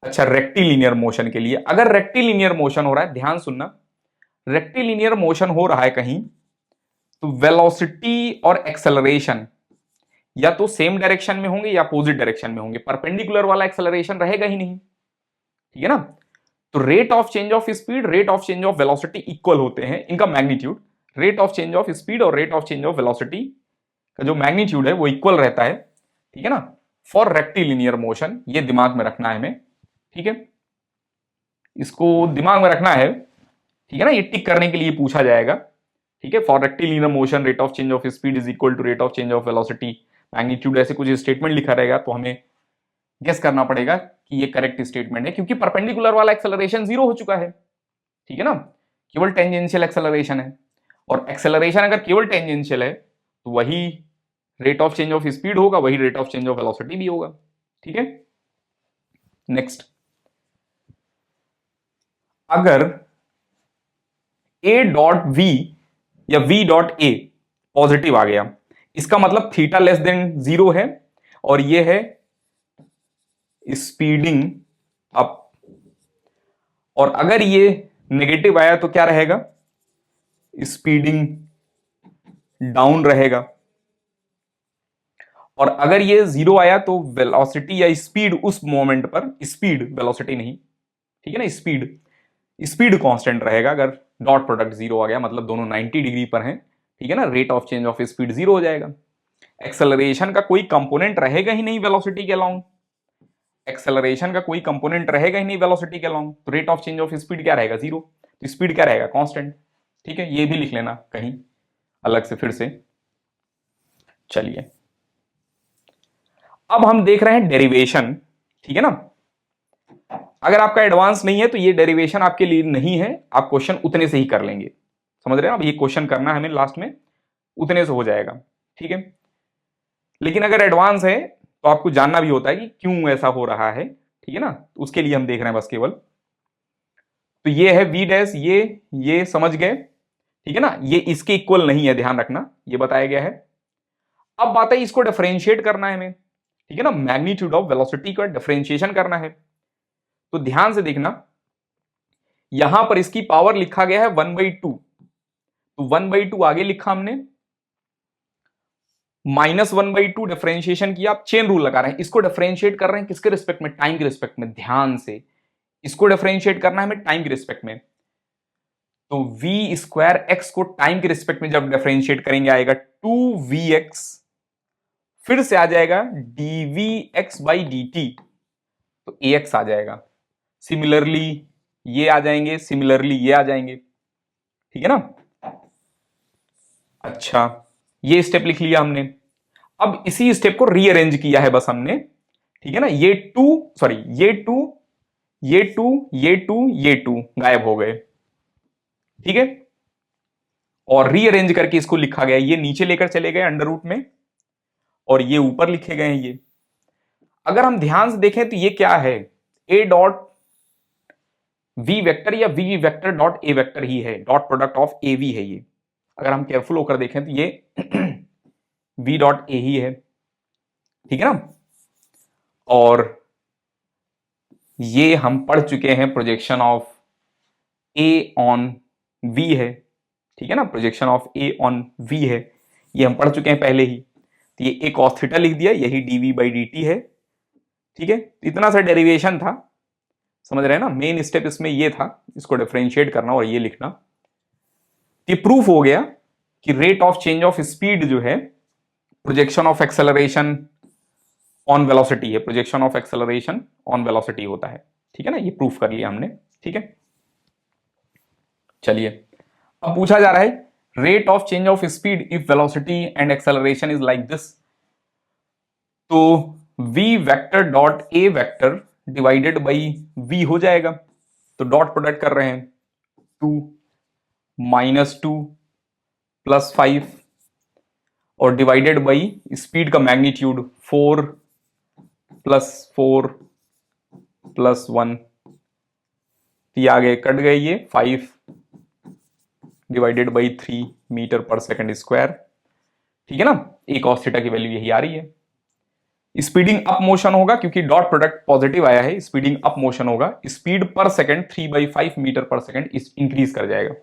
S1: अच्छा, रेक्टिलिनियर मोशन के लिए, अगर रेक्टिलिनियर मोशन हो रहा है, ध्यान सुनना, रेक्टिलिनियर मोशन हो रहा है कहीं, तो वेलोसिटी और एक्सेलरेशन या तो सेम डायरेक्शन में होंगे या अपोजिट डायरेक्शन में होंगे। परपेंडिकुलर वाला एक्सेलरेशन रहेगा ही नहीं। ठीक है ना? तो rate of change of speed, rate of change of velocity equal होते हैं, इनका magnitude, rate of change of speed और rate of change of velocity का जो मैग्नीट्यूड है वो इक्वल रहता है। ठीक है ना? फॉर रेक्टिलिनियर मोशन, ये दिमाग में रखना है हमें। ठीक है? इसको दिमाग में रखना है। ठीक है ना? ये टिक करने के लिए पूछा जाएगा। ठीक है? For rectilinear motion rate of change of speed is equal to rate of change of velocity magnitude, ऐसे कुछ स्टेटमेंट लिखा रहेगा, तो हमें गेस करना पड़ेगा कि ये करेक्ट स्टेटमेंट है, क्योंकि परपेंडिकुलर वाला एक्सेलरेशन जीरो हो चुका है। ठीक है ना? केवल टेंजेंशियल एक्सेलरेशन है, और एक्सेलरेशन अगर केवल टेंजेंशियल है तो वही rate of change of speed होगा, वही rate of change of velocity भी होगा। ठीक है? नेक्स्ट, अगर ए डॉट वी या वी डॉट ए पॉजिटिव आ गया, इसका मतलब थीटा लेस देन जीरो है, और ये है स्पीडिंग अप। और अगर ये नेगेटिव आया तो क्या रहेगा? स्पीडिंग डाउन रहेगा। और अगर ये जीरो आया तो वेलोसिटी या स्पीड उस मोमेंट पर, स्पीड, वेलोसिटी नहीं, ठीक है ना, स्पीड, स्पीड कांस्टेंट रहेगा। अगर डॉट प्रोडक्ट जीरो आ गया, मतलब दोनों 90 डिग्री पर हैं, ठीक है ना, rate of change of speed zero हो जाएगा। एक्सेलरेशन का कोई कंपोनेंट रहेगा ही नहीं वेलोसिटी के अलोंग, एक्सेलरेशन का कोई कंपोनेंट रहेगा ही नहीं वेलोसिटी के अलोंग, तो rate of change of speed क्या रहेगा? जीरो। तो स्पीड क्या रहेगा? कांस्टेंट। ठीक है? ये भी लिख लेना कहीं अलग से फिर से। चलिए अब हम देख रहे हैं डेरिवेशन। ठीक है ना? अगर आपका एडवांस नहीं है तो ये डेरिवेशन आपके लिए नहीं है, आप क्वेश्चन उतने से ही कर लेंगे। समझ रहे हैं? अब ये क्वेश्चन करना है हमें लास्ट में, उतने से हो जाएगा। ठीक है? लेकिन अगर एडवांस है तो आपको जानना भी होता है कि क्यों ऐसा हो रहा है। ठीक है ना? तो उसके लिए हम देख रहे हैं बस केवल। तो ये है वी डैश, ये समझ गए। ठीक है ना? ये इसके इक्वल नहीं है, ध्यान रखना, ये बताया गया है। अब बात है इसको डिफरेंशिएट करना है हमें। ठीक है ना? मैग्नीट्यूड ऑफ वेलोसिटी का डिफरेंशिएशन करना है। तो ध्यान से देखना, यहां पर इसकी पावर लिखा गया है 1/2, तो 1/2 आगे लिखा हमने, -1/2 डिफरेंशिएशन किया। आप चेन रूल लगा रहे हैं, इसको डिफरेंशिएट कर रहे हैं किसके रिस्पेक्ट में? टाइम के रिस्पेक्ट में। ध्यान से, इसको डिफरेंशिएट करना है हमें टाइम के रिस्पेक्ट में। तो वी स्क्वायर एक्स को टाइम के रिस्पेक्ट में जब डिफरेंशिएट करेंगे, आएगा 2vx, फिर से आ जाएगा dvx/dt, तो ax आ जाएगा। सिमिलरली ये आ जाएंगे, सिमिलरली ये आ जाएंगे। ठीक है ना? अच्छा, ये स्टेप लिख लिया हमने। अब इसी स्टेप को रीअरेंज किया है बस हमने, ठीक है ना। ये टू, सॉरी ये टू, ये टू, ये टू, ये टू गायब हो गए, ठीक है। और रीअरेंज करके इसको लिखा गया, ये नीचे लेकर चले गए अंडर रूट में, और ये ऊपर लिखे गए हैं ये। अगर हम ध्यान से देखें तो ये क्या है, ए डॉट वी वेक्टर या V vector dot A vector ही है, dot product of A V है ये। अगर हम केयरफुल होकर देखें तो ये वी डॉट ए ही है, ठीक है ना। और ये हम पढ़ चुके हैं, projection of a on v है, ठीक है ना, projection of a on v है, ये हम पढ़ चुके हैं पहले ही। तो ये ए cos थीटा लिख दिया, यही डीवी बाई डी टी है, ठीक है। इतना सा डेरिवेशन था, समझ रहे हैं ना। मेन स्टेप इसमें ये था, इसको डिफरेंशिएट करना और ये लिखना। ये प्रूफ हो गया कि rate of change of speed जो है projection of acceleration on velocity है, projection of acceleration on velocity होता है, ठीक है ना। ये प्रूफ कर लिया हमने, ठीक है। चलिए, अब पूछा जा रहा है rate of change of speed if velocity and acceleration is like this. तो v vector dot A vector divided by v हो जाएगा। तो डॉट प्रोडक्ट कर रहे हैं, 2 माइनस 2 प्लस 5 और डिवाइडेड बाई स्पीड का मैग्नीट्यूड 4 प्लस 4 प्लस 1, ये आगे कट गए, ये 5 डिवाइडेड बाई 3 मीटर पर सेकंड स्क्वायर, ठीक है ना। ए cos थीटा की वैल्यू यही आ रही है। स्पीडिंग अप मोशन होगा क्योंकि डॉट प्रोडक्ट पॉजिटिव आया है, स्पीडिंग अप मोशन होगा। स्पीड पर सेकंड 3/5 मीटर पर सेकंड इंक्रीज कर जाएगा,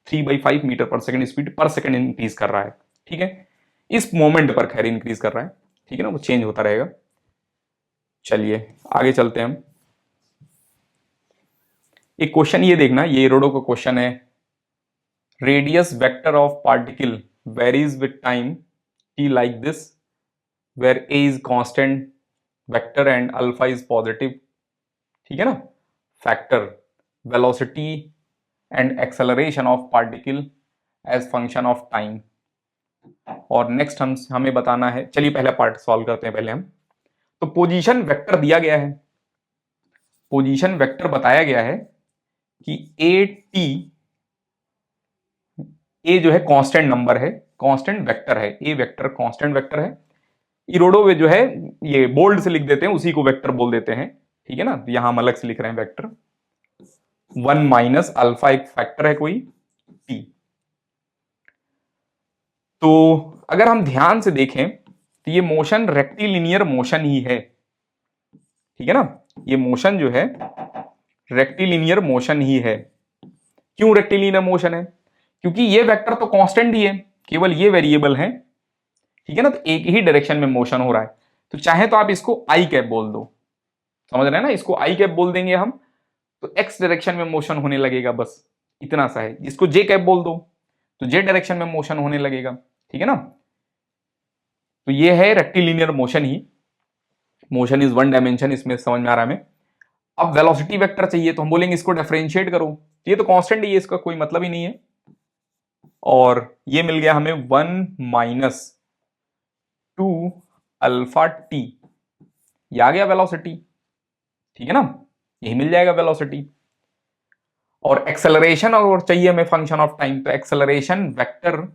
S1: 3/5 मीटर पर सेकंड स्पीड पर सेकंड इंक्रीज कर रहा है, ठीक है। इस मोमेंट पर खैर इंक्रीज कर रहा है, ठीक है ना, वो चेंज होता रहेगा। चलिए आगे चलते हैं हम। एक क्वेश्चन ये देखना, ये रोडो का क्वेश्चन है। Radius vector of particle varies with time T like this where a is constant vector and alpha is positive, ठीक है ना। factor velocity and acceleration of particle as function of time। और नेक्स्ट हमें बताना है, चलिए पहला पार्ट सॉल्व करते हैं पहले हम। तो पोजीशन वेक्टर दिया गया है, पोजीशन वेक्टर बताया गया है कि ए टी, ए जो है कांस्टेंट नंबर है, कांस्टेंट वेक्टर है, ए वेक्टर कांस्टेंट वेक्टर है। इरोडो में जो है ये बोल्ड से लिख देते हैं, उसी को वेक्टर बोल देते हैं, ठीक है ना। तो यहां हम अलग से लिख रहे हैं वेक्टर। 1 माइनस अल्फा एक फैक्टर है कोई टी। तो अगर हम ध्यान से देखें तो ये मोशन रेक्टिलिनियर मोशन ही है, ठीक है ना। ये मोशन जो है रेक्टिलिनियर मोशन ही है। क्यों रेक्टिलिनियर मोशन है? क्योंकि ये वेक्टर तो कांस्टेंट ही है, केवल ये वेरिएबल है, ठीक है ना। तो एक ही डायरेक्शन में मोशन हो रहा है। तो चाहे तो आप इसको आई कैप बोल दो, समझ रहे हैं ना, इसको आई कैप बोल देंगे हम, तो एक्स डायरेक्शन में मोशन होने लगेगा, बस इतना सा है। इसको जे कैप बोल दो तो जे डायरेक्शन में मोशन होने लगेगा, ठीक है ना। तो ये है rectilinear motion he, motion is one dimension, इसमें समझ में आ रहा है हमें। अब वेलोसिटी वेक्टर चाहिए तो हम बोलेंगे इसको डिफरेंशिएट करो, ये तो कांस्टेंट ही है, इसका कोई मतलब ही नहीं है। और ये मिल गया हमें 1 माइनस 2 अल्फा टी, ये आ गया वेलोसिटी, ठीक है ना, यही मिल जाएगा वेलोसिटी। और एक्सेलरेशन और चाहिए हमें फंक्शन ऑफ टाइम, तो एक्सेलरेशन वेक्टर,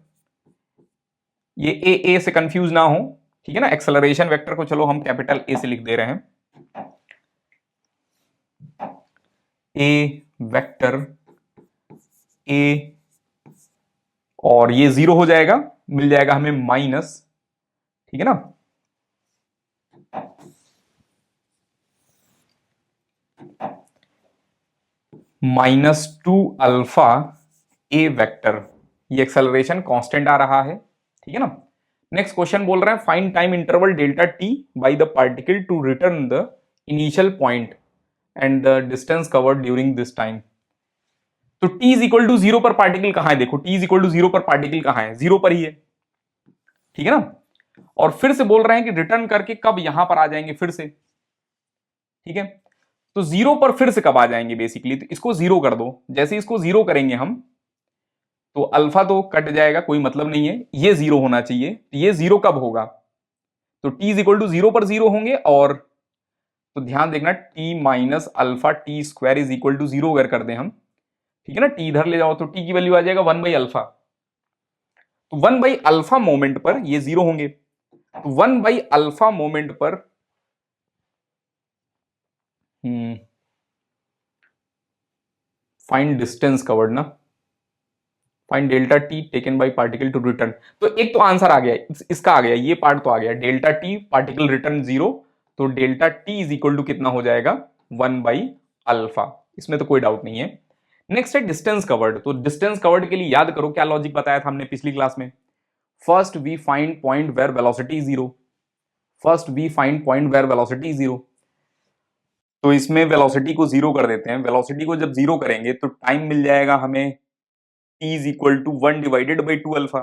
S1: ये ए से कंफ्यूज ना हो, ठीक है ना। एक्सेलरेशन वेक्टर को चलो हम कैपिटल ए से लिख दे रहे हैं, ए वेक्टर ए, और ये 0 हो जाएगा, मिल जाएगा हमें माइनस, ठीक है ना। -2 अल्फा ए वेक्टर, ये एक्सेलरेशन कांस्टेंट आ रहा है, ठीक है ना। नेक्स्ट क्वेश्चन बोल रहे हैं find time interval delta t by the particle to return the initial point and the distance covered during this time. तो t इज इक्वल टू 0 पर पार्टिकल कहां है, देखो t इज इक्वल टू 0 पर particle कहां है, 0 पर ही है, ठीक है ना। और फिर से बोल रहे हैं कि रिटर्न करके कब यहां पर आ जाएंगे फिर से, ठीक है। तो 0 पर फिर से कब आ जाएंगे बेसिकली, तो इसको 0 कर दो। जैसे इसको 0 करेंगे हम तो अल्फा तो कट जाएगा, कोई मतलब नहीं है, ये जीरो होना चाहिए। ये जीरो कब होगा? तो t is equal to zero पर जीरो होंगे, और तो ध्यान देखना t minus alpha t square is equal to zero अगर कर दें हम, ठीक है ना, t इधर ले जाओ तो t की वैल्यू आ जाएगा 1/अल्फा। तो 1/अल्फा मोमेंट पर ये जीरो होंगे, तो 1/अल्फा मोमेंट पर फाइंड डिस्टेंस कवर्ड ना, find delta t taken by particle to return. तो एक तो आंसर आ गया, इसका आ गया, ये पार्ट तो आ गया, delta T particle return zero, तो delta T is equal to कितना हो जाएगा? 1/अल्फा। इसमें तो कोई डाउट नहीं है। नेक्स्ट है डिस्टेंस कवर्ड। तो डिस्टेंस कवर्ड के लिए याद करो क्या लॉजिक बताया था हमने पिछली क्लास में। First we find point where velocity zero, first we find point where velocity zero. तो इसमें वेलोसिटी को जीरो कर देते हैं। वेलोसिटी को जब जीरो करेंगे तो टाइम मिल जाएगा हमें t is equal to 1/2 alpha.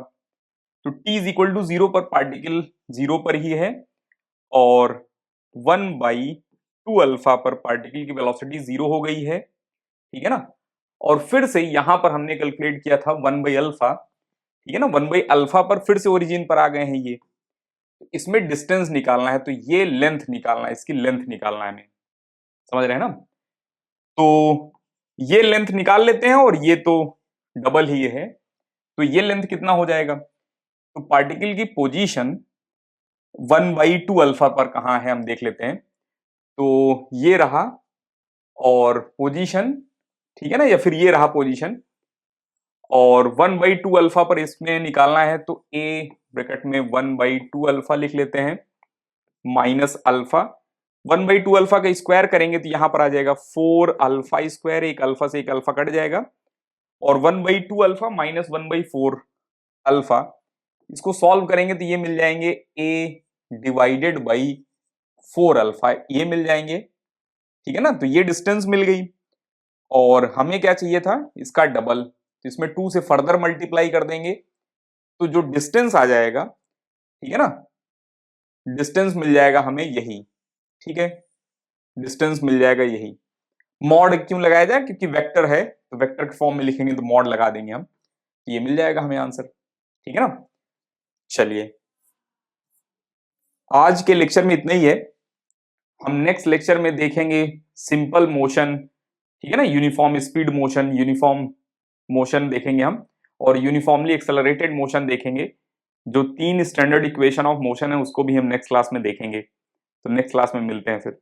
S1: तो t is equal to zero पर पार्टिकल जीरो पर ही है, और 1/2 अल्फा पर पार्टिकल की वेलोसिटी जीरो हो गई है, ठीक है ना। और फिर से यहां पर हमने कैलकुलेट किया था 1/अल्फा, ठीक है ना, 1/अल्फा पर फिर से ओरिजिन पर आ गए हैं ये। इसमें डिस्टेंस निकालना है, तो ये लेंथ निकालना है, इसकी लेंथ निकालना है हमें, समझ रहे हैं ना। तो ये लेंथ निकाल लेते हैं, और ये तो डबल ही है, तो ये लेंथ कितना हो जाएगा? तो पार्टिकल की पोजीशन 1/2 अल्फा पर कहां है हम देख लेते हैं। तो ये रहा, और पोजीशन, ठीक है ना, या फिर ये रहा पोजीशन, और 1/2 अल्फा पर इसमें निकालना है, तो ए ब्रैकेट में 1/2 अल्फा लिख लेते हैं माइनस अल्फा। 1/2 अल्फा का स्क्वायर करेंगे तो यहां पर आ जाएगा 4 अल्फा स्क्वायर, एक अल्फा से एक अल्फा कट जाएगा, और 1/2 अल्फा माइनस 1/4 अल्फा, इसको सॉल्व करेंगे तो ये मिल जाएंगे a डिवाइडेड बाई 4 अल्फा, ये मिल जाएंगे, ठीक है ना। तो ये डिस्टेंस मिल गई, और हमें क्या चाहिए था? इसका डबल। तो इसमें 2 से फर्दर मल्टीप्लाई कर देंगे, तो जो डिस्टेंस आ जाएगा, ठीक है ना, डिस्टेंस मिल जाएगा हमें यही, ठीक है, डिस्टेंस मिल जाएगा यही। मॉड क्यों लगाया जाए? क्योंकि वेक्टर है, तो वेक्टर के फॉर्म में लिखेंगे तो मॉड लगा देंगे हम, तो ये मिल जाएगा हमें आंसर, ठीक है ना। चलिए, आज के लेक्चर में इतना ही है। हम नेक्स्ट लेक्चर में देखेंगे सिंपल मोशन, ठीक है ना, uniform speed motion, uniform motion देखेंगे हम, और यूनिफॉर्मली एक्सेलरेटेड मोशन देखेंगे। जो 3 स्टैंडर्ड इक्वेशन ऑफ मोशन है उसको भी हम नेक्स्ट क्लास में देखेंगे। तो नेक्स्ट क्लास में मिलते हैं फिर।